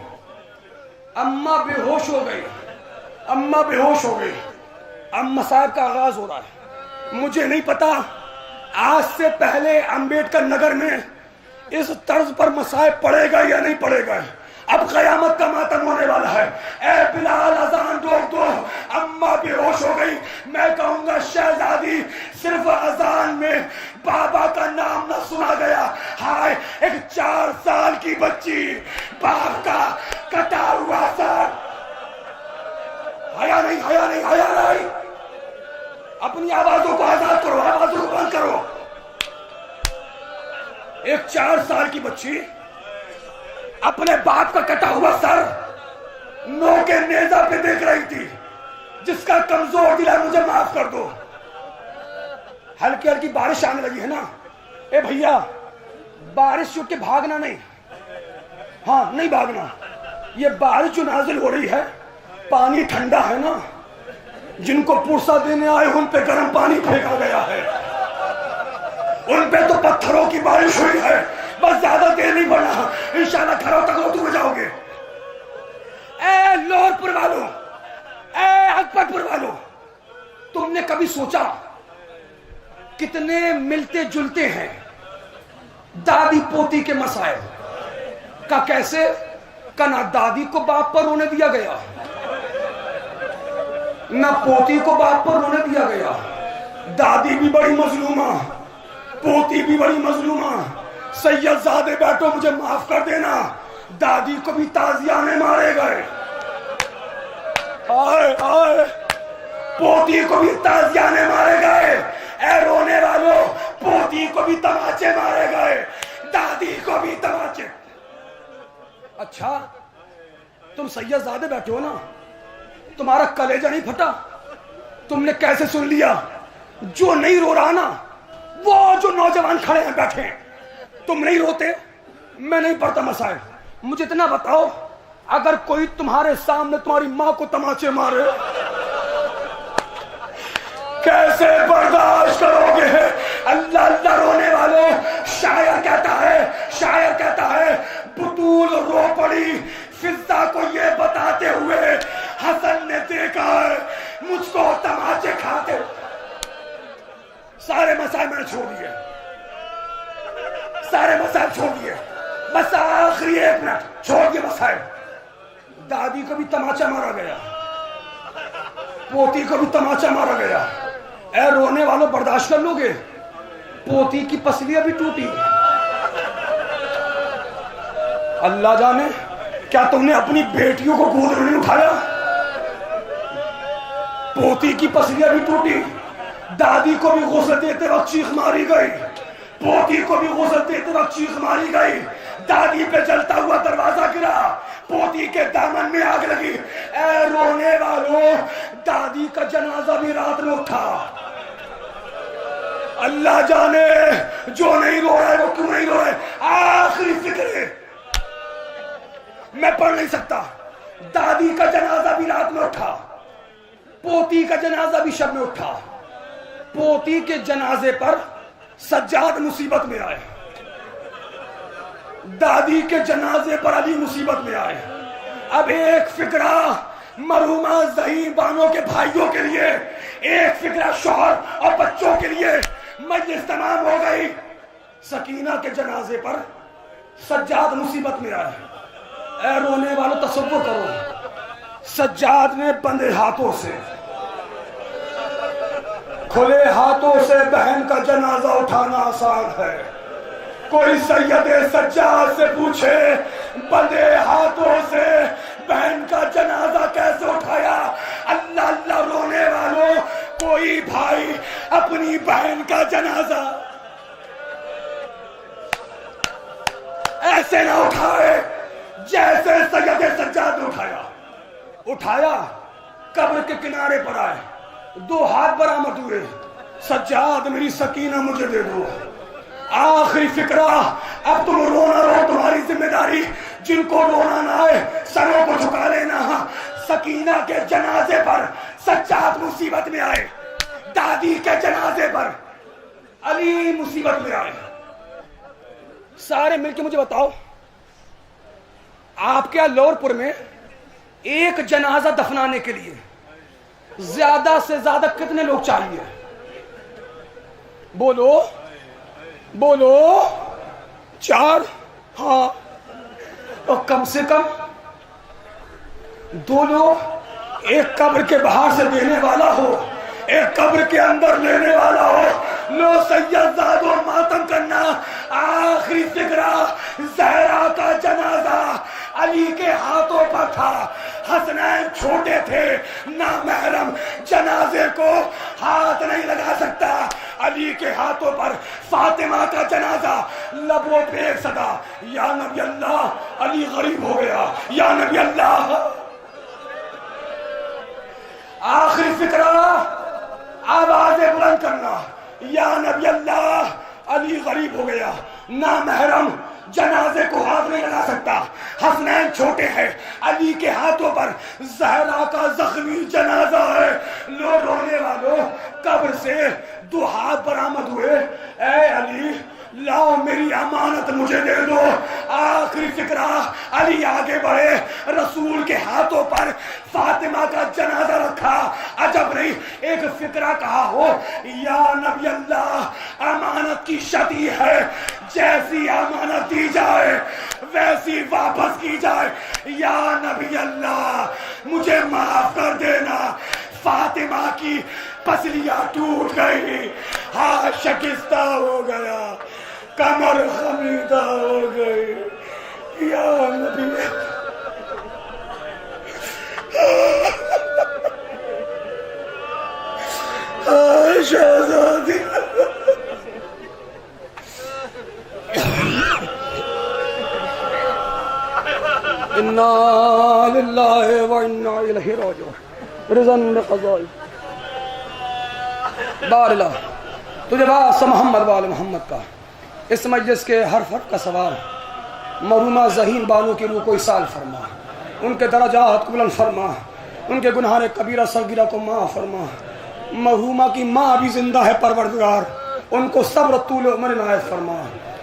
اماں بے ہوش ہو گئی، اماں بے ہوش ہو گئی. اب مصائب کا آغاز ہو رہا ہے. مجھے نہیں پتا آج سے پہلے امبیڈکر نگر میں اس طرز پر مصائب پڑے گا یا نہیں پڑے گا. اب قیامت کا ماتم ہونے والا ہے. اے بلال اذان روک دو. اماں بے ہوش ہو گئی. میں کہوں گا شہزادی صرف اذان میں بابا کا نام نہ سنا گیا، ہائے ایک 4 سال کی بچی باپ کا کٹا ہوا سر. حیا نہیں حیا نہیں حیا نہیں. اپنی آوازوں کو آزاد کرو، آوازوں کو بند کرو. ایک 4 سال کی بچی اپنے باپ کا کٹا ہوا سر نو کے نیزہ پہ دیکھ رہی تھی. جس کا کمزور دل ہے مجھے معاف کر دو. ہلکی ہلکی بارش آنے لگی ہے نا. اے بھیا بارش چھوٹ کے بھاگنا نہیں، ہاں نہیں بھاگنا. یہ بارش جو نازل ہو رہی ہے پانی ٹھنڈا ہے نا، جن کو پرسا دینے آئے ان پہ گرم پانی پھینکا گیا ہے، ان پہ تو پتھروں کی بارش ہوئی ہے. بس زیادہ دیر نہیں بڑھنا، انشاءاللہ گھروں تک روتو ہو جاؤ گے. اے لور پور والوں، اے اکبر پور والوں، تم نے کبھی سوچا کتنے ملتے جلتے ہیں دادی پوتی کے مسائل کا؟ کیسے کہ نہ دادی کو باپ پر رونے دیا گیا، نہ پوتی کو باپ پر رونے دیا گیا. دادی بھی بڑی مظلومہ، پوتی بھی بڑی مظلومہ. سید زادے بیٹو مجھے معاف کر دینا، دادی کو بھی تازیانے مارے گئے، آئے آئے پوتی کو بھی تازیانے مارے گئے. اے رونے والوں پوتی کو بھی تماچے مارے گئے، دادی کو بھی تماچے. اچھا تم سید زادے بیٹھے ہو نا، تمہارا کلیجہ نہیں پھٹا؟ تم نے کیسے سن لیا؟ جو نہیں رو رہا نا، وہ جو نوجوان کھڑے ہیں بیٹھے ہیں، تم نہیں روتے؟ میں نہیں پڑھتا مسائل. مجھے اتنا بتاؤ اگر کوئی تمہارے سامنے تمہاری ماں کو تماچے مارے کیسے برداشت کرو گے؟ اللہ اللہ رونے والوں، شاعر کہتا ہے بطول رو پڑی فضا کو یہ بتاتے ہوئے حسن نے دیکھا ہے مجھ کو تماچے کھاتے. سارے مسائل میں نے چھوڑ دیے، سارے مسائل چھوڑ دیے، بس آخری 1 منٹ چھوڑ دیے مسائل. دادی کو بھی تماچا مارا گیا، پوتی کو بھی تماچا مارا گیا. اے رونے والوں برداشت کر لو گے؟ پوتی کی پسلیاں بھی ٹوٹی. اللہ جانے کیا تم نے اپنی بیٹیوں کو گود میں نہیں اٹھایا؟ پوتی کی پسلیاں بھی ٹوٹی. دادی کو بھی غسل دیتے وقت چیخ ماری گئی، پوتی کو بھی غسل دیتے وقت چیخ ماری گئی. دادی پہ جلتا ہوا دروازہ گرا، پوتی کے دامن میں آگ لگی. اے رونے والوں دادی کا جنازہ بھی رات میں اٹھا. اللہ جانے جو نہیں رو رہا ہے وہ کیوں نہیں رو رہا ہے. آخری فکر ہے میں پڑھ نہیں سکتا. دادی کا جنازہ بھی رات میں اٹھا, پوتی کا جنازہ بھی شب میں اٹھا. پوتی کے جنازے پر سجاد مصیبت میں آئے, دادی کے جنازے پر علی مصیبت میں آئے. اب ایک فکرہ مرحومہ ظہیر بانو کے بھائیوں کے لیے, ایک فکرہ شوہر اور بچوں کے لیے. مجلس تمام ہو گئی. سکینہ کے جنازے پر سجاد مصیبت میں آئے. اے رونے والوں تصور کرو, سجاد نے بندے ہاتھوں سے, کھلے ہاتھوں سے بہن کا جنازہ اٹھانا آسان ہے. کوئی سید سجاد سے پوچھے بندے ہاتھوں سے بہن کا جنازہ کیسے اٹھایا. اللہ اللہ رونے والوں, کوئی بھائی اپنی بہن کا جنازہ ایسے نہ اٹھائے جیسے سید سجاد نے اٹھایا. اٹھایا, قبر کے کنارے پر آئے, 2 ہاتھ برآمد ہوئے. سجاد میری سکینہ مجھے دے دو. آخری فکرہ, اب تم رونا رو, تمہاری ذمہ داری. جن کو رونا نہ آئے سروں کو جھکا لینا. سکینہ کے جنازے پر سجاد مصیبت میں آئے, دادی کے جنازے پر علی مصیبت میں آئے. سارے مل کے مجھے بتاؤ, آپ کے لور پور میں ایک جنازہ دفنانے کے لیے زیادہ سے زیادہ کتنے لوگ چاہیے؟ بولو بولو. 4. ہاں, اور کم سے کم 2 لوگ. ایک قبر کے باہر سے دینے والا ہو, ایک قبر کے اندر لینے والا ہو. لو سید زادو ماتم کرنا. آخری فکرہ زہرا کا جنازہ علی کے ہاتھوں پر تھا. حسنین چھوٹے تھے, نامحرم جنازے کو ہاتھ نہیں لگا سکتا. علی کے ہاتھوں پر فاطمہ کا جنازہ. لبوں پہ ایک صدا, یا نبی اللہ علی غریب ہو گیا, یا نبی اللہ. آخری فکرہ آوازیں بلند کرنا, یا نبی اللہ علی غریب ہو گیا. نامحرم جنازے کو ہاتھ نہیں لگا سکتا. حسنین چھوٹے ہیں, علی کے ہاتھوں پر زہرا کا زخمی جنازہ ہے. لو رونے والوں, قبر سے 2 ہاتھ برآمد ہوئے. اے علی لاؤ میری امانت مجھے دے دو. آخری فکرہ علی آگے بڑھے, رسول کے ہاتھوں پر فاطمہ کا جنازہ رکھا. عجب نہیں ایک فکرہ کہا ہو, یا نبی اللہ امانت کی شرط ہے جیسی امانت دی جائے ویسی واپس کی جائے. یا نبی اللہ مجھے معاف کر دینا. فاطمہ کی پسلیاں ٹوٹ گئی, ہاتھ شکستہ ہو گیا, کمر خمیدہ ہو گئی. یا نبی شہزادی. انا للہ و انا الیہ راجعون. رضن بقضائی. بارلہ تجھے باس محمد وال محمد کا, اس مجلس کے ہر فرد کا سوال. مرحومہ ظہیر بانو کی روح کو اصال فرما, ان کے درجات کو بلند فرما, ان کے گناہ کبیرہ صغیرہ کو معاف فرما. مرحومہ کی ماں بھی زندہ ہے پروردگار, ان کو صبر طول عمر عنایت فرما.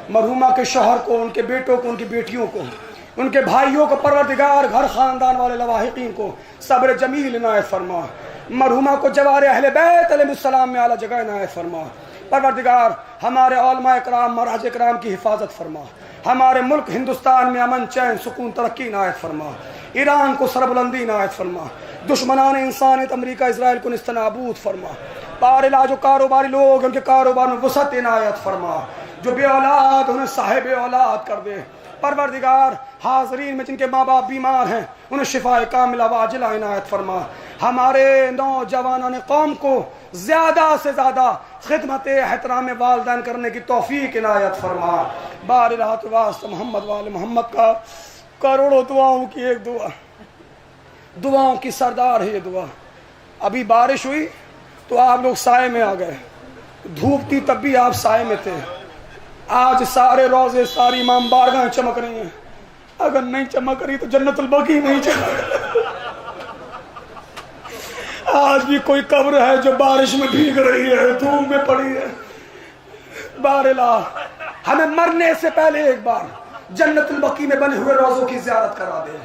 مرحومہ کے شوہر کو, ان کے بیٹوں کو, ان کی بیٹیوں کو, ان کے بھائیوں کو پروردگار, گھر خاندان والے لواحقین کو صبر جمیل عنایت فرما. مرحومہ کو جوار اہل بیت علیہ السلام میں اعلیٰ جگہ عنایت فرما. پروردگار ہمارے علماء اکرام مراج اکرام کی حفاظت فرما. ہمارے ملک ہندوستان میں امن چین سکون ترقی عنایت فرما. ایران کو سربلندی عنایت فرما. دشمنان انسانیت امریکہ اسرائیل کو نیست نابود فرما. بارلا جو کاروباری لوگ ان کے کاروبار میں وسعت عنایت فرما. جو بے اولاد انہیں صاحب اولاد کر دے. پروردگار حاضرین میں جن کے ماں باپ بیمار ہیں انہیں شفا کاملہ واجلہ عنایت فرما. ہمارے نوجوانان قوم کو زیادہ سے زیادہ خدمت احترام والدین کرنے کی توفیق عنایت فرما. بار رحمت واسطہ محمد وال محمد کا کروڑوں دعاؤں کی ایک دعا, دعاؤں کی سردار ہے یہ دعا. ابھی بارش ہوئی تو آپ لوگ سائے میں آ گئے, دھوپ تھی تب بھی آپ سائے میں تھے. آج سارے روزے ساری امام بارگاہیں چمک رہی ہیں. اگر نہیں چمک رہی تو جنت البقیع نہیں چمک. آج بھی کوئی قبر ہے جو بارش میں بھیگ رہی ہے, دھوپ میں پڑی ہے. بار الہ ہمیں مرنے سے پہلے ایک بار جنت البقیع میں بنے ہوئے روزوں کی زیارت کرا دے.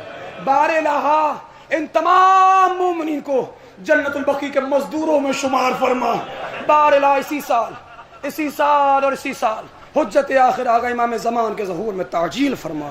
بار الہ ان تمام مومنین کو جنت البقیع کے مزدوروں میں شمار فرما. بار الہ اسی سال اور اسی سال حجت آخر آگا امام زمان کے ظہور میں تعجیل فرما.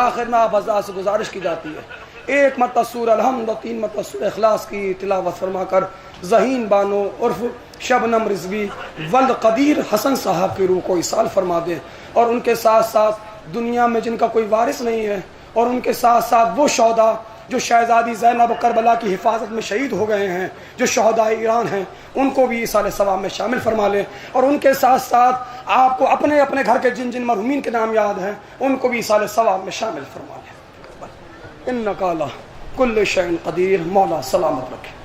آخر میں آپ حضرات سے گزارش کی جاتی ہے, ایک مرتبہ سورہ الحمد اور 3 مرتبہ سورہ اخلاص کی تلاوت فرما کر ذہین بانو عرف شبنم رضوی ولد قدیر حسن صاحب کی روح کو ایصال فرما دے, اور ان کے ساتھ ساتھ دنیا میں جن کا کوئی وارث نہیں ہے, اور ان کے ساتھ ساتھ وہ شہداء جو شہزادی زینب کربلا کی حفاظت میں شہید ہو گئے ہیں, جو شہداء ایران ہیں, ان کو بھی ایصال ثواب میں شامل فرما لیں. اور ان کے ساتھ ساتھ آپ کو اپنے اپنے گھر کے جن جن مرحومین کے نام یاد ہیں ان کو بھی ایصال ثواب میں شامل فرما لیں. انک علی کل شیء قدیر. مولا سلامت رکھے.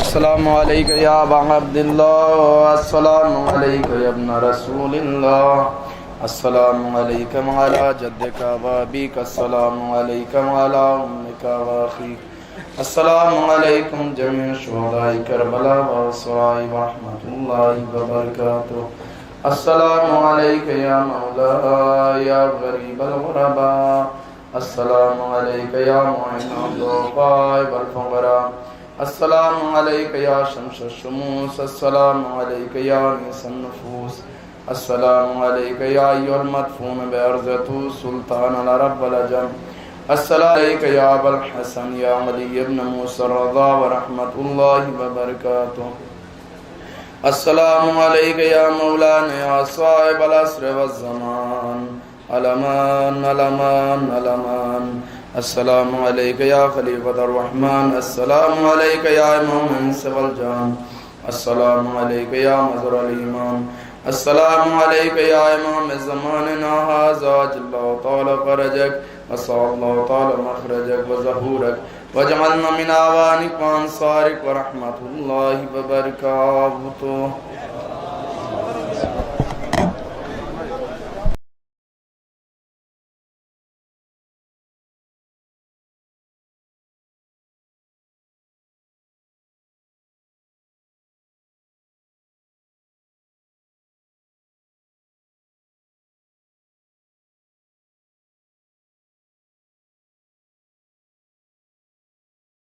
السلام علیکم یا ابا عبداللہ, السلام علیکم یا ابن رسول اللہ, السلام علیکم علی جدک و ابیک, السلام علیکم علی امک و اخیک, السلام علیکم جمیع شہداء کربلا و اسراء ورحمۃ اللہ وبرکاتہ. السلام علیکم یا مولا یا غریب الغرباء, السلام علیکم یا معین الضعفاء والفقراء, السلام علیکم یا شمس الشموس, السلام علیکم یا انیس النفوس, السلام علیکم یا ایھا المدفون بعرضۃ سلطان العرب والعجم, السلام علیکم یا ابا الحسن یا علی ابن موسی الرضا ورحمۃ اللہ وبرکاتہ. السلام علیکم یا مولانا یا صاحب العصر والزمان, الامان الامان الامان. السلام علیکم یا خلیفۃ الرحمن, السلام علیکم یا امام الانس والجان, السلام علیکم یا مظہر الایمان, السلام علیکم یا امام زماننا ھذا عجل اللہ تعالی فرجک وسع اللہ تعالی مخرجک وظہورک واجعلنا من اعوانک وانصارک ورحمۃ اللہ وبرکاتہ.